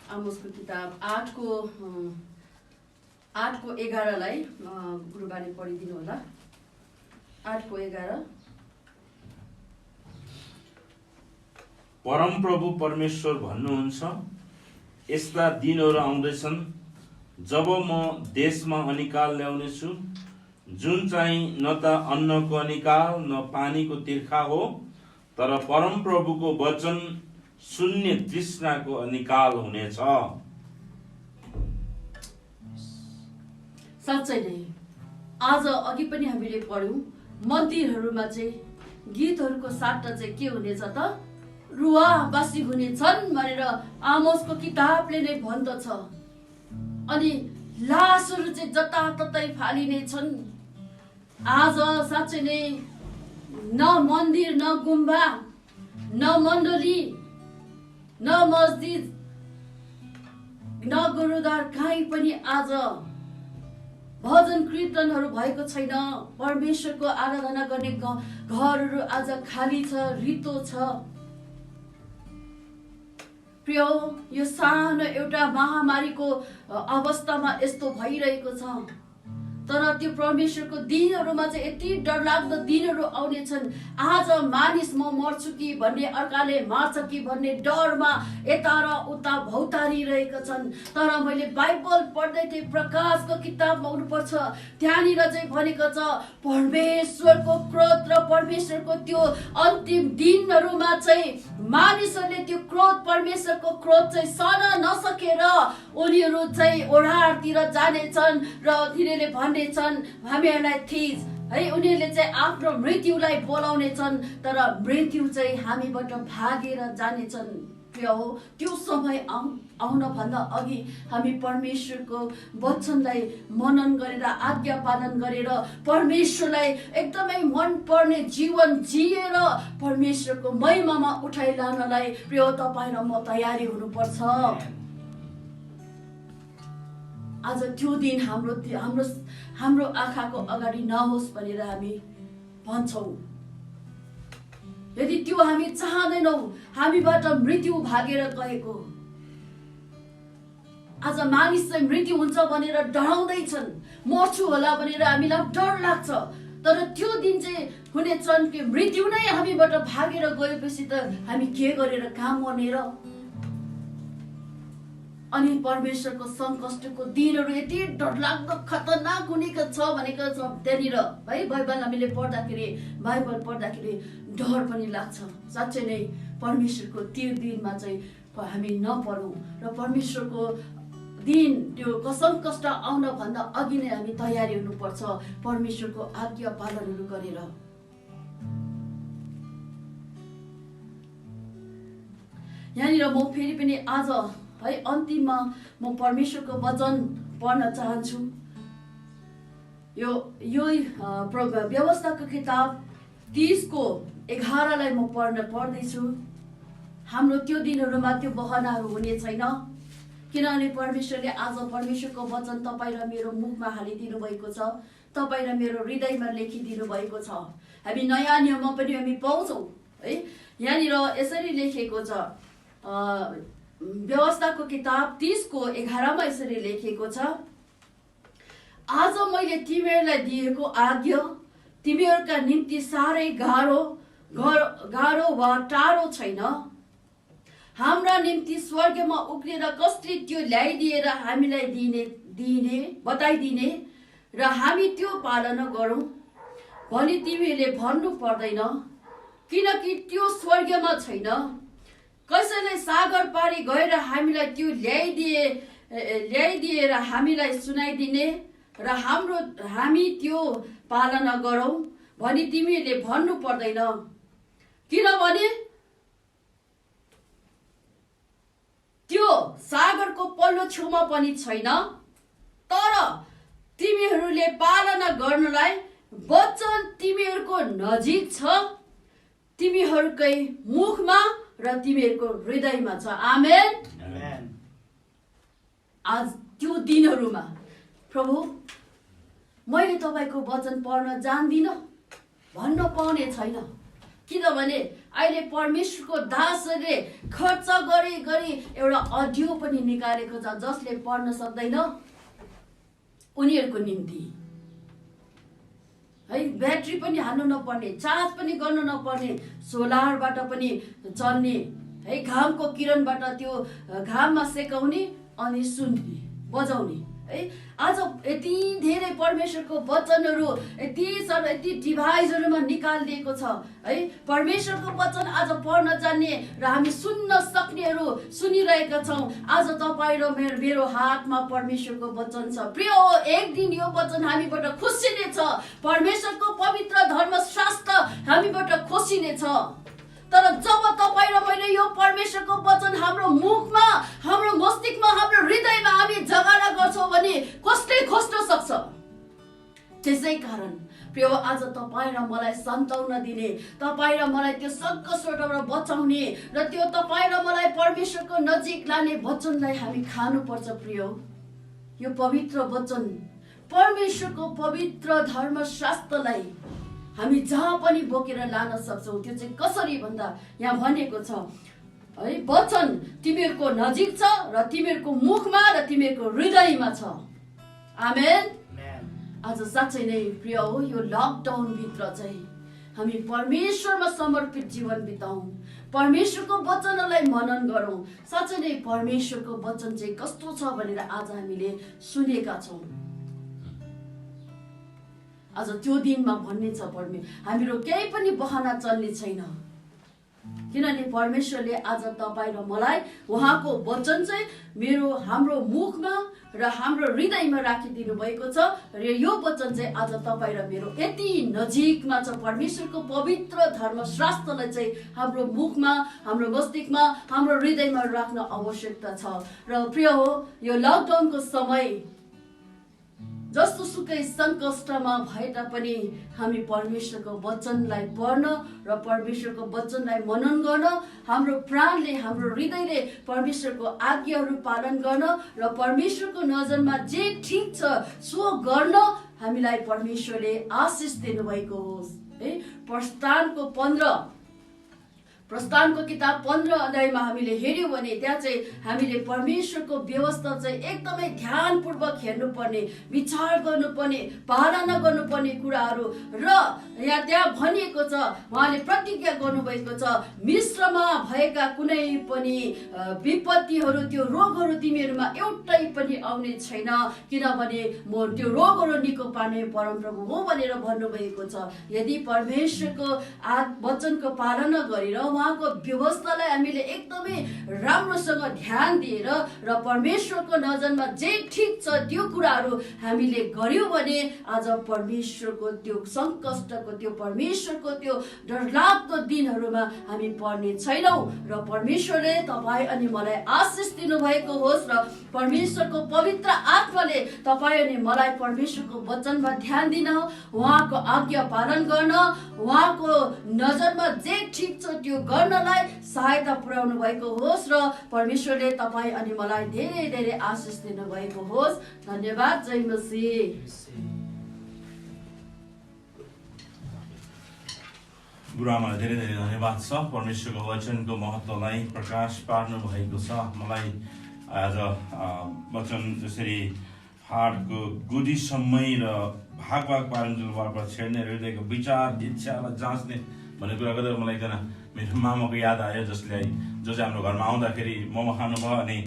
आमोसको किताब 8:11लाई गुरुबाले पढिदिनु होला। 8:11। परमप्रभु परमेश्वर भन्नुहुन्छ, यस्ता दिनहरू आउँदैछन् जब म देशमा अनिकाल ल्याउनेछु, जुन चाहिँ न त अन्नको अनिकाल न पानीको तिर्खा हो, तर परमप्रभुको वचन शून्य तृष्णाको अनिकाल हुनेछ। साँच्चै नै आज अघि पनि हामीले पढ्यौं, मन्दिरहरूमा चाहिँ गीतहरूको साट्टा चाहिँ के हुनेछ त? रुवाबासी हुनेछन् भनेर आमोसको किताबले नै भन्दछ। अनि लासहरू चाहिँ जताततै फालिने छन्। आज साँच्चै नै न मन्दिर, न गुम्बा, न मण्डली, न मस्जिद, न गुरुद्वार, कहीँ पनि आज भजन कीर्तनहरू भएको छैन। परमेश्वरको आराधना गर्ने घरहरू आज खाली छ, रितो छ। प्रिय, यो सानो एउटा महामारीको अवस्थामा यस्तो भइरहेको छ। तर त्यो परमेश्वरको दिनहरूमा चाहिँ यति डरलाग्दो दिनहरू आउनेछन्। आज मानिस म मर्छु कि भन्ने, अर्काले मार्छ कि भन्ने डरमा यता र उता भौतारिरहेका छन्। तर मैले बाइबल पढ्दै थिएँ, प्रकाशको किताबमा हुनुपर्छ, त्यहाँनिर चाहिँ भनेको छ परमेश्वरको क्रोध र परमेश्वरको त्यो अन्तिम दिनहरूमा चाहिँ मानिसहरूले त्यो क्रोध, परमेश्वरको क्रोध चाहिँ सहन नसकेर उनीहरू चाहिँ ओढारतिर जानेछन् र तिनीहरूले भन्नेछन् हामीहरूलाई थिच है। उनीहरूले चाहिँ आफ्नो मृत्युलाई बोलाउने छन्, तर मृत्यु चाहिँ हामीबाट भागेर जानेछन्। प्रिय हो, त्यो समय आउन भन्दा अघि हामी परमेश्वरको वचनलाई मनन गरेर, आज्ञा पालन गरेर, परमेश्वरलाई एकदमै मन पर्ने जीवन जिएर परमेश्वरको महिमामा उठाइलानलाई प्रिय तपाईँ र म तयारी हुनुपर्छ। आज त्यो दिन हाम्रो आँखाको अगाडि नहोस् भनेर हामी भन्छौँ। यदि त्यो हामी चाहँदैनौँ, हामीबाट मृत्यु भागेर गएको, आज मानिस चाहिँ मृत्यु हुन्छ भनेर डराउँदैछन्, मर्छु होला भनेर हामीलाई डर लाग्छ। तर त्यो दिन चाहिँ हुनेछन् कि मृत्यु नै हामीबाट भागेर गएपछि त हामी के गरेर काम गर्ने र? अनि परमेश्वरको सङ्कष्टको दिनहरू यति डरलाग्दो खतरनाक हुनेको छ भनेको छ त्यहाँनिर है। बाइबल हामीले पढ्दाखेरि, बाइबल पढ्दाखेरि डर पनि लाग्छ। साँच्चै नै परमेश्वरको त्यो दिनमा चाहिँ हामी नपरौँ र परमेश्वरको दिन, त्यो सङ्कष्ट आउन भन्दा अघि नै हामी तयारी हुनुपर्छ परमेश्वरको आज्ञा पालनहरू गरेर। यहाँनिर म फेरि पनि आज है अन्तिममा म परमेश्वरको वचन पढ्न चाहन्छु। यो व्यवस्थाको किताब 30:11 म पढ्दैछु। हाम्रो त्यो दिनहरूमा त्यो बहनाहरू हुने छैन, किनभने परमेश्वरले आज परमेश्वरको वचन तपाईँ र मेरो मुखमा हालिदिनु भएको छ, तपाईँ र मेरो हृदयमा लेखिदिनु भएको छ। हामी नयाँ नियममा पनि हामी पाउँछौँ है। यहाँनिर यसरी लेखेको छ, व्यवस्थाको किताब 30:11 यसरी लेखेको छ, आज मैले तिमीहरूलाई दिएको आज्ञा तिमीहरूका निम्ति साह्रै गाह्रो वा टाढो छैन। हाम्रा निम्ति स्वर्गमा उक्लेर कसले त्यो ल्याइदिएर हामीलाई बताइदिने र हामी त्यो पालना गरौँ भनी तिमीहरूले भन्नु पर्दैन, किनकि त्यो स्वर्गमा छैन। कसैले सागर पारी गएर हामीलाई त्यो ल्याइदिएर हामीलाई सुनाइदिने र हामी त्यो पालना गरौँ भनी तिमीहरूले भन्नु पर्दैन, किनभने त्यो सागरको पल्लो छेउमा पनि छैन। तर तिमीहरूले पालना गर्नलाई वचन तिमीहरूको नजिक छ, तिमीहरूकै मुखमा र तिमीहरूको हृदयमा छ। आमेन। आज त्यो दिनहरूमा प्रभु मैले तपाईँको वचन पढ्न जान्दिनँ भन्न पाउने छैन, किनभने अहिले परमेश्वरको दासहरूले खर्च गरी एउटा अडियो पनि निकालेको छ, जसले पढ्न सक्दैन उनीहरूको निम्ति है। ब्याट्री पनि हाल्नु नपर्ने, चार्ज पनि गर्नु नपर्ने, सोलरबाट पनि चल्ने है, घामको किरणबाट त्यो घाममा सेकाउने अनि सुन्ने, बजाउने है। आज यति धेरै परमेश्वरको वचनहरू यति डिभाइसहरूमा निकालिदिएको छ है। परमेश्वरको वचन आज पढ्न जान्ने र हामी सुन्न सक्नेहरू सुनिरहेका छौँ। आज तपाईँ र मेरो हातमा परमेश्वरको वचन छ। प्रिय हो, एक दिन यो वचन हामीबाट खोसिनेछ। परमेश्वरको पवित्र धर्मशास्त्र हामीबाट खोसिनेछ। तर जब तपाईँ र मैले यो परमेश्वरको वचन हाम्रो मुखमा, हाम्रो मस्तिष्कमा, हाम्रो हृदयमा हामी जगडा गर्छौँ भने कसले खोज्न सक्छ? त्यसै कारण प्रिय, आज तपाईँ र मलाई सन्ताउन दिने, तपाईँ र मलाई त्यो सङ्कटबाट बचाउने र त्यो तपाईँ र मलाई परमेश्वरको नजिक लाने वचनलाई हामी खानुपर्छ। प्रिय, यो पवित्र वचन, परमेश्वरको पवित्र धर्मशास्त्रलाई हामी जहाँ पनि बोकेर लान सक्छौँ। त्यो चाहिँ कसरी भन्दा यहाँ भनेको छ है, वचन तिमीहरूको नजिक छ र तिमीहरूको मुखमा र तिमीहरूको हृदयमा छ। आमेन। आज साँच्चै नै प्रिय हो, यो लकडाउन भित्र चाहिँ हामी परमेश्वरमा समर्पित जीवन बिताउँ, परमेश्वरको वचनलाई मनन गरौँ। साँच्चै नै परमेश्वरको वचन चाहिँ कस्तो छ भनेर आज हामीले सुनेका छौँ। आज त्यो दिनमा भन्ने छ हामीहरू केही पनि बहाना चल्ने छैन, किनभने परमेश्वरले आज तपाईँ र मलाई उहाँको वचन चाहिँ हाम्रो मुखमा र हाम्रो हृदयमा राखिदिनु भएको छ। र यो वचन चाहिँ आज तपाईँ र मेरो यति नजिकमा छ। परमेश्वरको पवित्र धर्मशास्त्रलाई चाहिँ हाम्रो मुखमा, हाम्रो मस्तिष्कमा, हाम्रो हृदयमा राख्न आवश्यकता छ। र प्रिय हो, यो लकडाउनको समय जस्तो सुकै सङ्कष्टमा भए तापनि हामी परमेश्वरको वचनलाई पढ्न र परमेश्वरको वचनलाई मनन गर्न, हाम्रो प्राणले, हाम्रो हृदयले परमेश्वरको आज्ञाहरू पालन गर्न र परमेश्वरको नजरमा जे ठिक छ सो गर्न हामीलाई परमेश्वरले आशिष दिनुभएको होस् है। प्रस्थानको किताब 15 अध्यायमा हामीले हेर्यौँ भने त्यहाँ चाहिँ हामीले परमेश्वरको व्यवस्था चाहिँ एकदमै ध्यानपूर्वक हेर्नुपर्ने, विचार गर्नुपर्ने, पालना गर्नुपर्ने कुराहरू। र त्यहाँ भनिएको छ, उहाँले प्रतिज्ञा गर्नुभएको छ, मिश्रमा भएका कुनै पनि विपत्तिहरू, त्यो रोगहरू तिमीहरूमा एउटै पनि आउने छैन, किनभने म त्यो रोगहरू निको पार्ने परमप्रभु हो भनेर भन्नुभएको छ। यदि परमेश्वरको वचनको पालना गरेर उहाँको व्यवस्थालाई हामीले एकदमै राम्रोसँग ध्यान दिएर र परमेश्वरको नजरमा जे ठिक छ त्यो कुराहरू हामीले गर्यौँ भने आज परमेश्वरको त्यो सङ्कष्टको, त्यो परमेश्वरको त्यो डरलाग्दो दिनहरूमा हामी पर्ने छैनौँ। र परमेश्वरले तपाईँ अनि मलाई आशिष दिनुभएको होस् र परमेश्वरको पवित्र आत्माले तपाईँ अनि मलाई परमेश्वरको वचनमा ध्यान दिन, उहाँको आज्ञा पालन गर्न, उहाँको नजरमा जे ठिक छ त्यो गर्नलाई सहायता पुर्याउनु भएको होस् र परमेश्वरले तपाईँ अनि मलाई धेरै धेरै आशिष दिनुभएको होस्। धन्यवाद। जय मसीह। गुरुआमालाई धेरै धेरै धन्यवाद छ, परमेश्वरको वचनको महत्त्वलाई प्रकाश पार्नु भएको छ। मलाई आज वचन जसरी हाडको गुदीसम्मै र भाग पारुन्जेलबाट छेड्ने, हृदयको विचार इच्छालाई जाँच्ने भन्ने कुरा गर्दा मलाई एकजना मेरो मामाको याद आयो, जो चाहिँ हाम्रो घरमा आउँदाखेरि मोमो खानुभयो अनि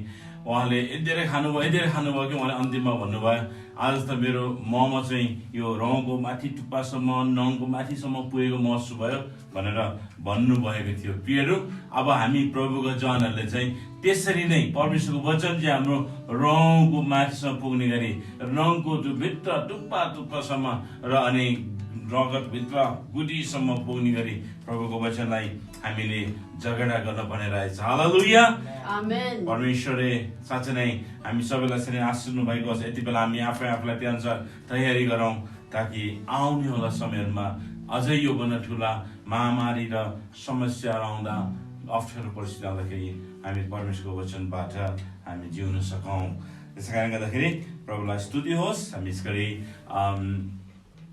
उहाँले यति धेरै खानुभयो कि उहाँले अन्तिममा भन्नुभयो, आज त मेरो मोमो चाहिँ यो रौँको माथि टुप्पासम्म, नङको माथिसम्म पुगेको महसुस भयो भनेर भन्नुभएको थियो। प्रियहरू, अब हामी प्रभुको जनहरूले चाहिँ त्यसरी नै परमेश्वरको वचन चाहिँ हाम्रो रौँको माथिसम्म पुग्ने गरी, रङको त्यो भित्र टुप्पासम्म र अनि रगतभित्र गुदीसम्म पुग्ने गरी प्रभुको वचनलाई हामीले जगडा गर्न भनेर आएछ। हालेलुया, आमेन। परमेश्वरले साँच्चै नै हामी सबैलाई चाहिँ आशिष दिनुभएको छ। यति बेला हामी आफूलाई त्यो अनुसार तयारी गरौँ ताकि आउने होला समयहरूमा अझै योभन्दा ठुला महामारी र समस्याहरू आउँदा, अप्ठ्यारो परिस्थिति आउँदाखेरि हामी परमेश्वरको वचनबाट हामी जिउन सकौँ। त्यसै कारणले गर्दाखेरि प्रभुलाई स्तुति होस्। हामी यसरी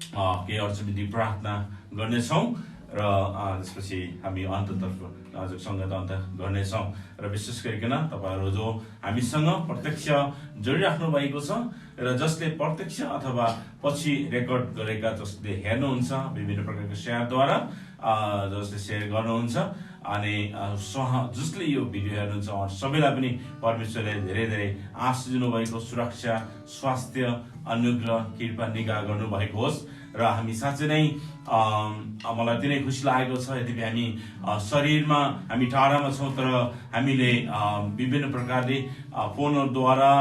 केही अर्थविधि प्रार्थना गर्नेछौँ र त्यसपछि हामी अन्ततर्फ आजको सङ्गत अन्त गर्नेछौँ र विशेष गरिकन तपाईँहरू जो हामीसँग प्रत्यक्ष जोडिराख्नु भएको छ र जसले प्रत्यक्ष अथवा पछि रेकर्ड गरेका जसले हेर्नुहुन्छ विभिन्न प्रकारको सेयरद्वारा जसले सेयर गर्नुहुन्छ अनि जसले यो भिडियो हेर्नुहुन्छ सबैलाई पनि परमेश्वरले धेरै धेरै आशिष दिनुभएको सुरक्षा स्वास्थ्य अनुग्रह कृपा निगाह गर्नुभएको होस् र हामी साँच्चै नै मलाई धेरै खुसी लागेको छ यद्यपि हामी शरीरमा हामी टाढामा छौँ तर हामीले विभिन्न प्रकारले फोनहरूद्वारा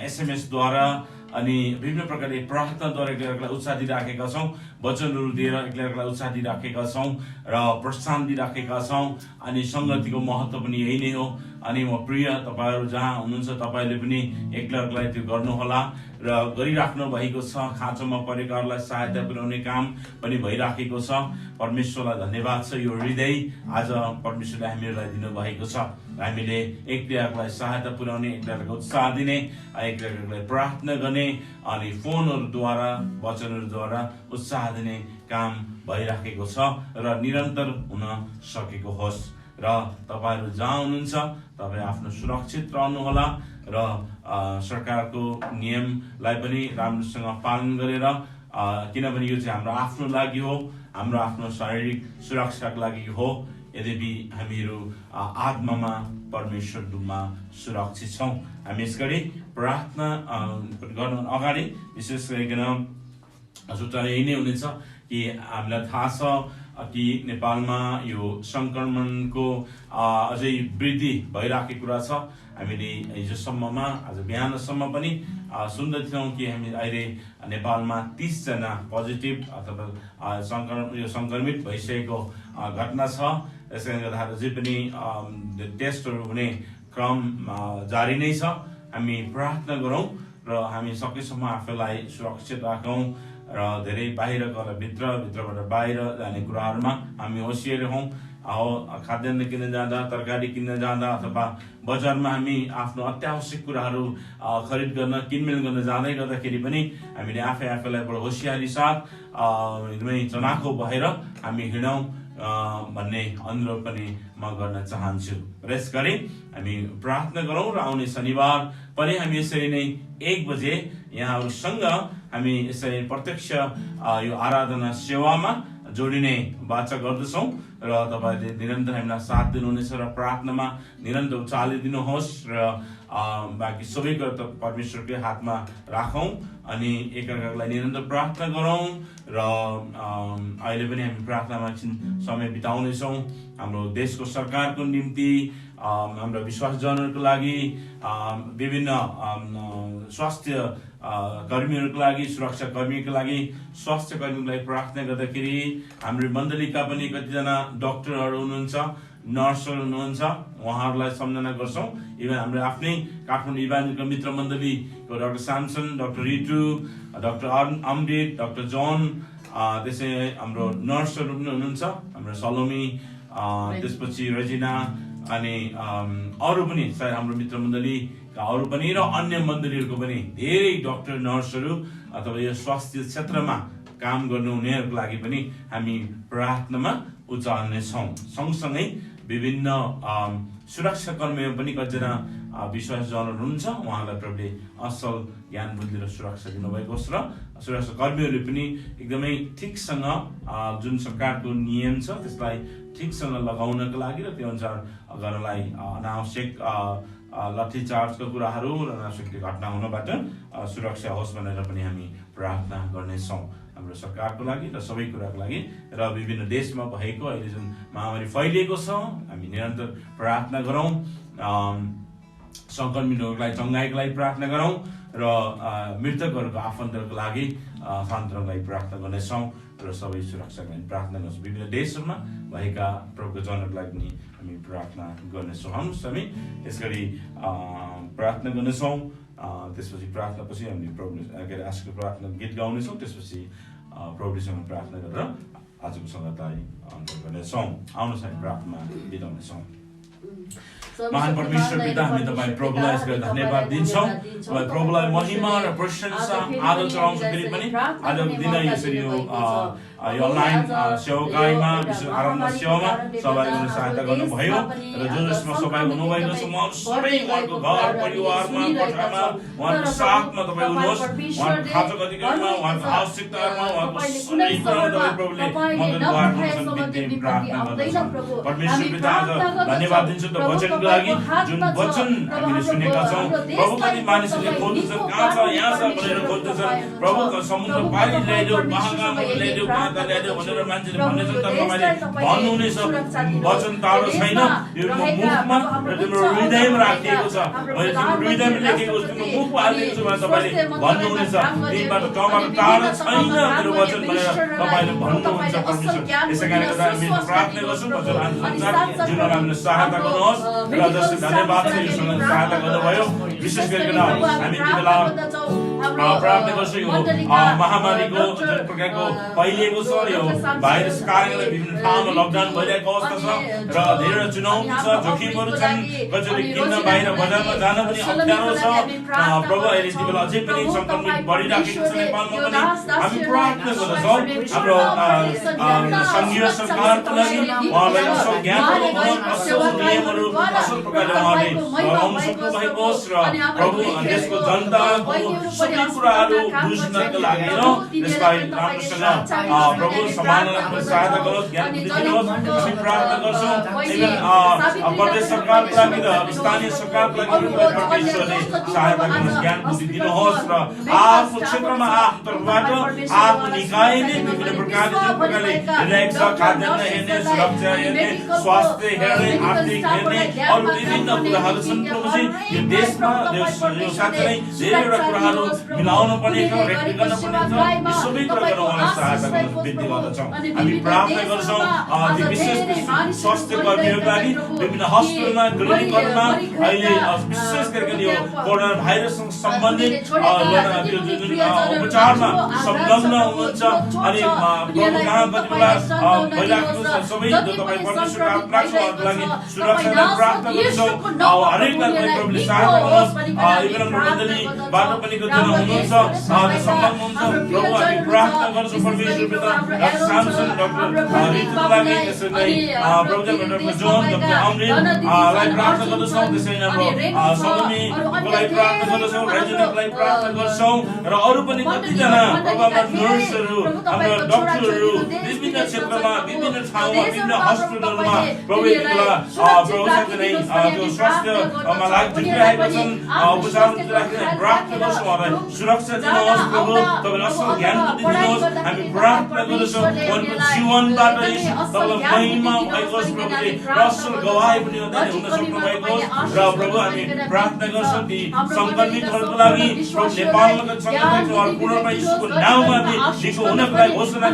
एसएमएसद्वारा अनि विभिन्न प्रकारले प्रार्थनाद्वारा एकअर्कालाई उत्साह दिइराखेका छौँ वचनहरू दिएर एकअर्कालाई उत्साह दिइराखेका छौँ र प्रोत्साहन दिइराखेका छौँ अनि सङ्गतिको महत्त्व पनि यही नै हो अनि म प्रिय तपाईँहरू जहाँ हुनुहुन्छ तपाईँले पनि एकअर्कालाई त्यो गर्नुहोला र गरिराख्नु भएको छ खाँचोमा परेकाहरूलाई सहायता पुर्याउने काम पनि भइराखेको छ परमेश्वरलाई धन्यवाद छ यो हृदय आज परमेश्वरले हामीहरूलाई दिनुभएको छ हामीले एकअर्कालाई सहायता पुर्याउने एकअर्कालाई उत्साह दिने एकअर्कालाई प्रार्थना गर्ने अनि फोनहरूद्वारा वचनहरूद्वारा उत्साह दिने काम भइराखेको छ र निरन्तर हुन सकेको होस् र तपाईँहरू जहाँ हुनुहुन्छ तपाईँ आफ्नो सुरक्षित रहनुहोला र सरकारको नियमलाई पनि राम्रोसँग पालन गरेर किनभने यो चाहिँ हाम्रो आफ्नो लागि हो हाम्रो आफ्नो शारीरिक सुरक्षाको लागि हो यद्यपि हामीहरू आत्मामा परमेश्वरमा सुरक्षित छौँ हामी यसगरी प्रार्थना गर्न अगाडि विशेष गरिकन सूचना यही नै हुनेछ कि हामीलाई थाहा छ कि नेपालमा यो संक्रमणको अझै वृद्धि भइराखेको कुरा छ हामीले हिजोसम्ममा आज बिहानसम्म पनि सुन्दैथ्यौँ कि हामी अहिले नेपालमा 30 जना पोजिटिभ अथवा सङ्क्रमित भइसकेको घटना छ यसले गर्दा अझै पनि टेस्टहरू हुने क्रम जारी नै छ हामी प्रार्थना गरौँ र हामी सकेसम्म आफूलाई सुरक्षित राखौँ र धेरै बाहिर गएर भित्रबाट बाहिर जाने कुराहरूमा हामी होसियार हौँ खाद्यान्न किन्न जाँदा तरकारी किन्न जाँदा अथवा बजारमा हामी आफ्नो अत्यावश्यक कुराहरू खरिद गर्न किनमेल गर्न जाँदै गर्दाखेरि पनि हामीले आफैलाई बडो होसियारी साथ एकदमै चनाखो भएर हामी हिँडौँ भन्ने अनुरोध पनि म गर्न चाहन्छु र यसगरी हामी प्रार्थना गरौँ र आउने शनिबार पनि हामी यसरी नै 1 बजे यहाँहरूसँग हामी यसरी प्रत्यक्ष यो आराधना सेवामा जोडिने वाचा गर्दछौँ र तपाईँले निरन्तर हामीलाई साथ दिनुहुनेछ र प्रार्थनामा निरन्तर उचालिदिनुहोस् र बाँकी सबै कुरा त परमेश्वरकै हातमा राखौँ अनि एकअर्कालाई निरन्तर प्रार्थना गरौँ र अहिले पनि हामी प्रार्थनामा एकछिन समय बिताउनेछौँ हाम्रो देशको सरकारको निम्ति हाम्रो विश्वासजनहरूको लागि विभिन्न स्वास्थ्य कर्मीहरूको लागि सुरक्षा कर्मीको लागि स्वास्थ्य कर्मीको लागि प्रार्थना गर्दाखेरि हाम्रो मण्डलीका पनि कतिजना डक्टरहरू हुनुहुन्छ नर्सहरू हुनुहुन्छ उहाँहरूलाई सम्झना गर्छौँ इभन हाम्रो आफ्नै काठमाडौँ इभान्जेलिकल मित्र मण्डलीको डाक्टर स्यामसन डाक्टर रिटु डाक्टर अमृत डाक्टर जोन त्यसै हाम्रो नर्सहरू पनि हुनुहुन्छ हाम्रो सलोमी त्यसपछि रजिना अनि अरू पनि सायद हाम्रो मित्र मण्डलीका अरू पनि र अन्य मण्डलीहरूको पनि धेरै डाक्टर नर्सहरू अथवा यो स्वास्थ्य क्षेत्रमा काम गर्नुहुनेहरूको लागि पनि हामी प्रार्थनामा उचाल्नेछौँ सँगसँगै विभिन्न सुरक्षा कर्मीहरू पनि कतिजना विश्वासजनहरू हुनुहुन्छ उहाँलाई प्रभुले असल ज्ञान बुद्धि र सुरक्षा दिनुभएको छ र सुरक्षा कर्मीहरूले पनि एकदमै ठिकसँग जुन सरकारको नियम छ त्यसलाई ठिकसँग लगाउनको लागि र त्यो अनुसार गर्नलाई अनावश्यक लाठीचार्जको कुराहरू र अनावश्यक घटना हुनबाट सुरक्षा होस् भनेर पनि हामी प्रार्थना गर्नेछौँ हाम्रो सरकारको लागि र सबै कुराको लागि र विभिन्न देशमा भएको अहिले जुन महामारी फैलिएको छ हामी निरन्तर प्रार्थना गरौँ सङ्क्रमितहरूको लागि चङ्गाइको लागि प्रार्थना गरौँ र मृतकहरूको आफन्तहरूको लागि सान्त्वनाको लागि प्रार्थना गर्नेछौँ र सबै सुरक्षाको लागि प्रार्थना गर्छौँ विभिन्न देशहरूमा भएका प्रभुको जनहरूको लागि पनि हामी प्रार्थना गर्नेछौँ हामी यसगरी प्रार्थना गर्नेछौँ त्यसपछि प्रार्थनापछि हामी प्रभु के अरे आजको प्रार्थना गीत गाउनेछौँ त्यसपछि प्रभुसँग प्रार्थना गरेर आजको सङ्गतलाई अन्त गर्नेछौँ आउनुहोस् हामी प्रार्थना बिताउनेछौँ महान परमेश्वर पिता हामी तपाईँ प्रभुलाई यसको धन्यवाद दिन्छौँ तपाईँ प्रभुलाई महिमा र प्रशंसा आदर चढाउँछ फेरि पनि आजको दिन यसरी यो अनलाइन सेवाकाईमा विशेष आराधना सेवामा सहभागी हुन सहायता गर्नुभयो र जो जसमा सहभागी हुनुभएको छ उहाँहरू सबै उहाँको घर परिवारमा कोठामा उहाँको साथमा तपाईँ हुनुहोस् उहाँको खाँचो अधिकारमा उहाँको आवश्यकताहरूमा उहाँको सबै कुरामा तपाईँ प्रभुले मद्दत गर्नुहुन्छ प्रार्थना गर्दछौँ परमेश्वर पिता आज धन्यवाद दिन्छु त वचनको लागि जुन वचन हामीले सुनेका छौँ प्रभु कति मानिसहरूले खोज्दछन् कहाँ छ यहाँ छ भनेर खोज्दछन् प्रभुको समुद्र पारी ल्याइदेऊ महाकामहरू ल्याइदेऊ ल्याइदेऊ भनेर मान्छेले भन्नेछन् तर तपाईँले भन्नुहुनेछ वचन टाढो छैन यो मुखमा र तिम्रो हृदयमा राखिएको छ मैले तिम्रो हृदयमा लेखेको छु तिम्रो मुखमा हालिएको छु भनेर तपाईँले भन्नुहुनेछ तिमीबाट तँबाट टाढो छैन मेरो वचन भनेर तपाईँले भन्नुहुन्छ परमेश्वर यसै कारणले गर्दा हामी प्रार्थना गर्छौँ वचन अनुसार जीवनमा हामीले सहायता गर्नुहोस् र जसले धन्यवाद छ यो समय सहायता गर्नुभयो विशेष गरिकन हामी त्यो बेला प्रार्थना गर्छौँ यो महामारीको जुन प्रकारको फैलिएको छ यो भाइरस कारणले विभिन्न ठाउँमा लकडाउन भइरहेको अवस्था छ र धेरै चुनौती छ जोखिमहरू छन् कसैले किन्न बाहिर बजारमा जान पनि अप्ठ्यारो छ प्रभु अहिले त्यो बेला अझै पनि संक्रमित बढिराखेको छ नेपालमा पनि हामी प्रार्थना गर्दछौँ हाम्रो सङ्घीय सरकारको लागि उहाँलाई असल ज्ञान असल नियमहरू असल प्रकारले उहाँले लगाउन सक्नु भएको होस् र प्रभु देशको जनताको सबै कुराहरू बुझ्नको लागि र त्यसलाई राम्रोसँग प्रभु सम्हाल्नको सहायता गरोस् ज्ञान दिनुहोस् हामी प्रार्थना गर्छौँ प्रदेश सरकारको लागि र स्थानीय सरकारको लागि परमेश्वरले सहायता गर्नुहोस् ज्ञान बुद्धि दिनुहोस् र आफ्नो क्षेत्रमा आफ्नो तर्फबाट आफ्नो निकायले विभिन्न प्रकारले जुन प्रकारले हेरिरहेको छ खाद्यान्न हेर्ने सुरक्षा हेर्ने स्वास्थ्य हेर्ने आर्थिक हेर्ने अरू विभिन्न कुराहरू छन् प्रभुजी यो देशमा यो साथै धेरैवटा कुराहरू मिलाउनु पर्ने छ रेक्टी गर्न पर्ने छ यो सबै कुराहरू उहाँलाई सहायता गर्न विनती गर्दछौँ हामी प्रार्थना गर्छौँ ती विशेष स्वास्थ्य कर्मीहरूको लागि विभिन्न हस्पिटलमा क्लिनिकहरूमा अहिले विशेष गरिकन यो कोरोना भाइरससँग सम्बन्धित त्यो जुन उपचारमा संलग्न हुनुहुन्छ अनि प्रभु कहाँ कति बेला भइराखेको छ सबै जो तपाईँ परमेश्वरको आत्मा छ उहाँको लागि सुरक्षालाई प्रार्थना गर्छौँ हरेकलाई प्रभुले सहायता गर्नुहोस् इभन मण्डलीबाट पनि कतिजना हुनुहुन्छ संलग्न हुनुहुन्छ प्रभु हामी प्रार्थना गर्छौँ परमेश्वर पिता डाक्टर सामसन डाक्टर रितुको लागि त्यसरी नै प्रभु जोन डाक्टर अमृतलाई प्रार्थना गर्दछौँ त्यसरी नै अब सलोमीको लागि प्रार्थना गर्दछौँ राजेन्द्रको लागि प्रार्थना गर्छौँ र अरू पनि कतिजना प्रभु हाम्रा नर्सहरू हाम्रा डक्टरहरू विभिन्न क्षेत्रमा विभिन्न ठाउँमा विभिन्न हस्पिटलमा प्रभु यति बेला प्रभु साथै नै त्यो स्वास्थ्यमा जुटिरहेका छन् उपचार जुटिरहेका प्रार्थना गर्छौँ उहाँलाई सुरक्षा दिनुहोस् प्रभु तपाईँले असल ज्ञान बुद्धि दिनुहोस् हामी प्रार्थना गर्दछौँ उहाँको जीवनबाट तपाईँको महिमा भएको होस् प्रभुले र असल गवाही पनि हुन सक्नु भएको होस् र प्रभु हामी प्रार्थना गर्छौँ ती सङ्क्रमितहरूको लागि प्रभु नेपालमा सङ्क्रमितहरू पूर्णमा यीशुको नाममा हामी निको हुनको लागि घोषणा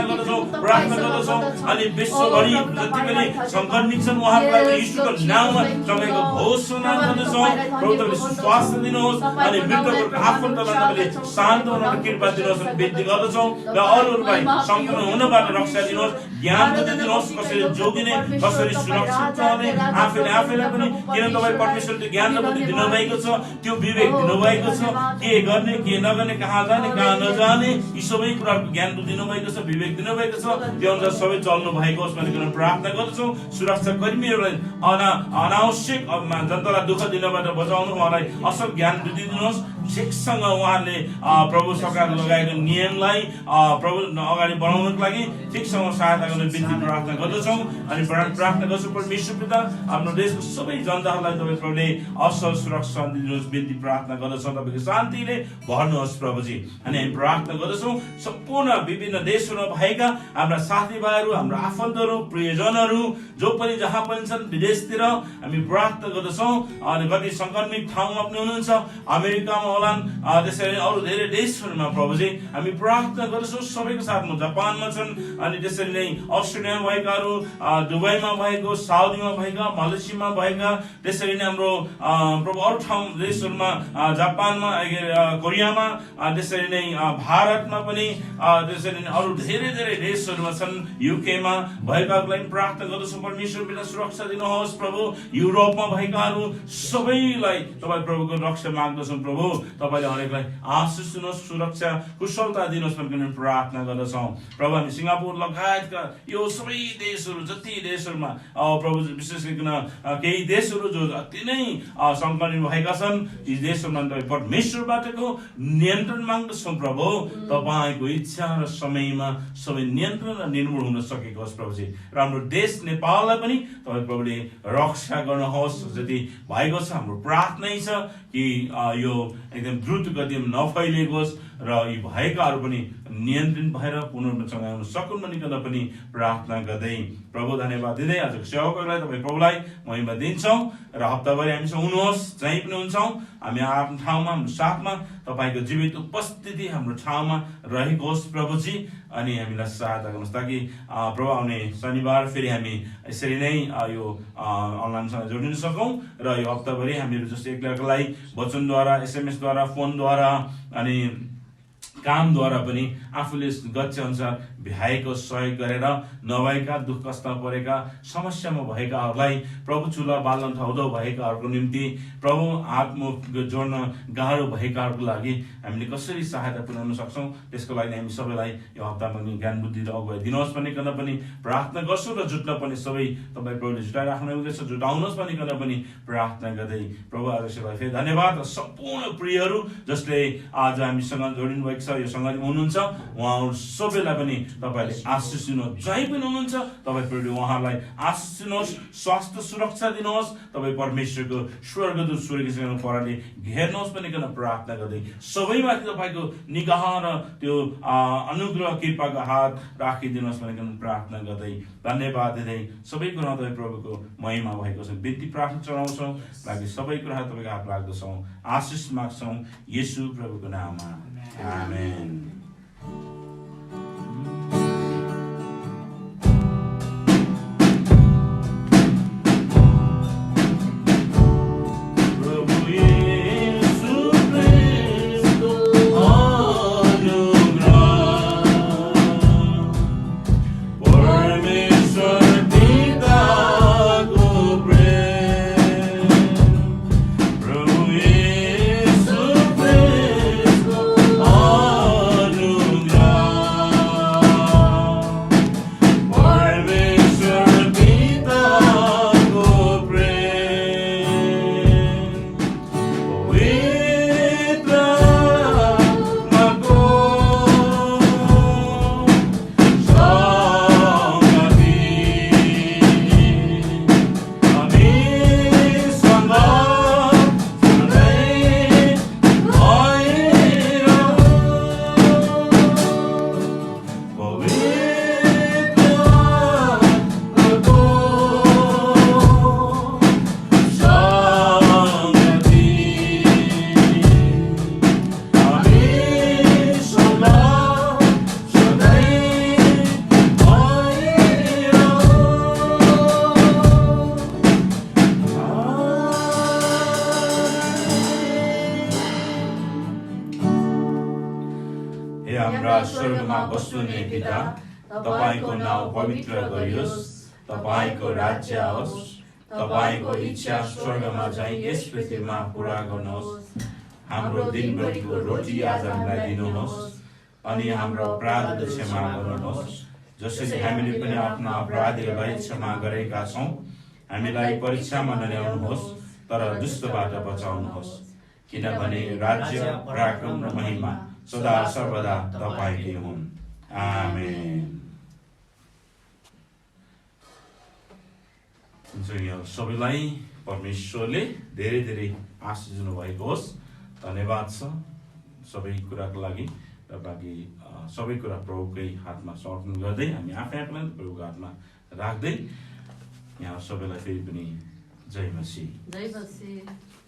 गर्दछौँ प्रार्थना गर्दछौँ अनि विश्वभरि जति पनि सङ्क्रमित छन् उहाँहरूको लागि यीशुको नाममा तपाईँको घोषणा गर्दछौँ प्रभु तपाईँले स्वास्थ्य दिनुहोस् अनि मृतकहरूको आफन्तलाई तपाईँले शान्त हुनको कृपा दिनुहोस् अनि विनती गर्दछौँ र अरूहरूलाई सङ्क्रमण हुनबाट रक्षा दिनुहोस् ज्ञान बुद्धि दिनुहोस् कसरी जोगिने कसरी सुरक्षित रहने आफैलाई पनि किन तपाईँ परमेश्वरले ज्ञान र बुद्धि दिनुभएको छ त्यो विवेक दिनुभएको छ के गर्ने के नगर्ने कहाँ जाने कहाँ नजाने यी सबै कुराहरूको ज्ञान बुद्धि दिनुभएको छ विवेक दिनुभएको छ त्यो अनुसार सबै चल्नु भएको होस् भनेर प्रार्थना गर्दछौँ सुरक्षा कर्मीहरूलाई अनावश्यक जनतालाई दुःख दिनबाट बचाउनु उहाँलाई असल ज्ञान बुद्धि दिनुहोस् ठिकसँग उहाँले प्रभु सरकारले लगाएको नियमलाई प्रभु अगाडि बढाउनको लागि ठिकसँग सहायता गर्ने बिन्ती प्रार्थना गर्दछौँ अनि प्रार्थना गर्छौँ परमेश्वर पिता हाम्रो देशको सबै जनताहरूलाई तपाईँ प्रभुले असल सुरक्षा दिनुहोस् बिन्ती प्रार्थना गर्दछौँ तपाईँको शान्तिले भर्नुहोस् प्रभुजी अनि हामी प्रार्थना गर्दछौँ सम्पूर्ण विभिन्न देशहरूमा भएका हाम्रा साथीभाइहरू हाम्रो आफन्तहरू प्रियजनहरू जो पनि जहाँ पनि छन् विदेशतिर हामी प्रार्थना गर्दछौँ अनि कति सङ्क्रमित ठाउँमा पनि हुनुहुन्छ अमेरिकामा ताइवान त्यसरी अरू धेरै देशहरूमा प्रभुजी हामी प्रार्थना गर्छौँ सबैको साथमा जापानमा छन् अनि त्यसरी नै अस्ट्रेलियामा भएकाहरू दुबईमा भएको साउदीमा भएका मलेसियामा भएका त्यसरी नै हाम्रो प्रभु अरू ठाउँ देशहरूमा जापानमा कोरियामा त्यसरी नै भारतमा पनि त्यसरी नै अरू धेरै धेरै देशहरूमा छन् युकेमा भएकाको लागि प्रार्थना गर्दछौँ परमेश्वर बिना सुरक्षा दिनुहोस् प्रभु युरोपमा भएकाहरू सबैलाई तपाईँ प्रभुको रक्षा माग्दछौँ प्रभु तपाईँले हरेकलाई आशिष दिनुहोस् सुरक्षा कुशलता दिनुहोस् भनेर प्रार्थना गर्दछौँ प्रभु हामी सिङ्गापुर लगायतका यो सबै देशहरू जति देशहरूमा प्रभु विशेष गरिकन केही देशहरू जो अति नै सङ्कलित भएका छन् यी देशहरूमा तपाईँ परमेश्वरबाटको नियन्त्रण माग्दछौँ प्रभु तपाईँको इच्छा र समयमा सबै नियन्त्रण र निर्मूल हुन सकेको होस् प्रभुजी र हाम्रो देश नेपाललाई पनि तपाईँ प्रभुले रक्षा गर्नुहोस् जति भएको छ हाम्रो प्रार्थनै छ कि यो एकदम द्रुत गतिमा नफैलिएको होस् र यी भएकाहरू पनि नियन्त्रण भएर पुनर्सँग आउन सकुन् भनिकन पनि प्रार्थना गर्दै प्रभु धन्यवाद दिँदै आजको सेवकहरूलाई तपाईँ प्रभुलाई महिमा दिन्छौँ र हप्ताभरि हामीसँग हुनुहोस् जहीँ पनि हुन्छौँ हामी आफ्नो ठाउँमा हाम्रो साथमा तपाईँको जीवित उपस्थिति हाम्रो ठाउँमा रहेको होस् प्रभुजी अनि हामीलाई सहायता गर्नुहोस् ताकि प्रभु आउने शनिबार फेरि हामी यसरी नै यो अनलाइनसँग जोडिन सकौँ र यो हप्ताभरि हामीहरू जस्तो एकअर्कालाई वचनद्वारा एसएमएसद्वारा फोनद्वारा अनि कामद्वारा पनि आफूले गच्छे अनुसार भ्याएको सहयोग गरेर नभएका दुःख कष्टमा परेका समस्यामा भएकाहरूलाई प्रभु चुला बाल्न ठाउँदो भएकाहरूको निम्ति प्रभु हातमुख जोड्न गाह्रो भएकाहरूको लागि हामीले कसरी सहायता पुर्याउन सक्छौँ त्यसको लागि हामी सबैलाई यो हप्तामा ज्ञान बुद्धि र अगुवाई दिनुहोस् भनिकन पनि प्रार्थना गर्छौँ र जुट्न पनि सबै तपाईँ प्रभुले जुटाइराख्नु हुँदैछ जुटाउनुहोस् भनिकन पनि प्रार्थना गर्दै प्रभु आजलाई फेरि धन्यवाद र सम्पूर्ण प्रियहरू जसले आज हामीसँग जोडिनु भएको छ यो सङ्गतिमा हुनुहुन्छ उहाँहरू सबैलाई पनि तपाईँले आशिष दिनुहोस् जहीँ पनि हुनुहुन्छ तपाईँ प्रभुले उहाँहरूलाई आशिष दिनुहोस् स्वास्थ्य सुरक्षा दिनुहोस् तपाईँ परमेश्वरको स्वर्गदूत स्वर्गीय परले घेर्नुहोस् भनिकन प्रार्थना गर्दै सबैमाथि तपाईँको निगाह र त्यो अनुग्रह कृपाको हात राखिदिनुहोस् भनिकन प्रार्थना गर्दै धन्यवाद दिँदै सबै कुरा तपाईँ प्रभुको महिमा भएको छ बिन्ती प्रार्थना चढाउँछौँ बाँकी सबै कुरा तपाईँको हात राख्दछौँ आशिष माग्छौँ येशू प्रभुको नाममा आमेन स्वर्गमा बस्नुहुने पिता तपाईको नाउँ पवित्र गरियोस् तपाईको राज्य आओस् तपाईको इच्छा स्वर्गमा चाहिँ यस पृथ्वीमा पूरा गर्नुहोस् हाम्रो दिनभरिको रोटी आज हामीलाई दिनुहोस् अनि हाम्रो अपराधहरू क्षमा गर्नुहोस् जसरी हामीले पनि आफ्ना अपराधीहरूलाई क्षमा गरेका छौँ हामीलाई परीक्षामा नल्याउनुहोस् तर दुष्टबाट बचाउनुहोस् किनभने राज्य पराक्रम र महिमा सदा सर्वदा तपाईकै हुन् आमेन सबैलाई परमेश्वरले धेरै धेरै आशिष दिनुभएको होस् धन्यवाद छ सबै कुराको लागि र बाँकी सबै कुरा प्रभुकै हातमा समर्पण गर्दै हामी आफै आफैलाई प्रभुको हातमा राख्दै यहाँ सबैलाई फेरि पनि जय मसीह।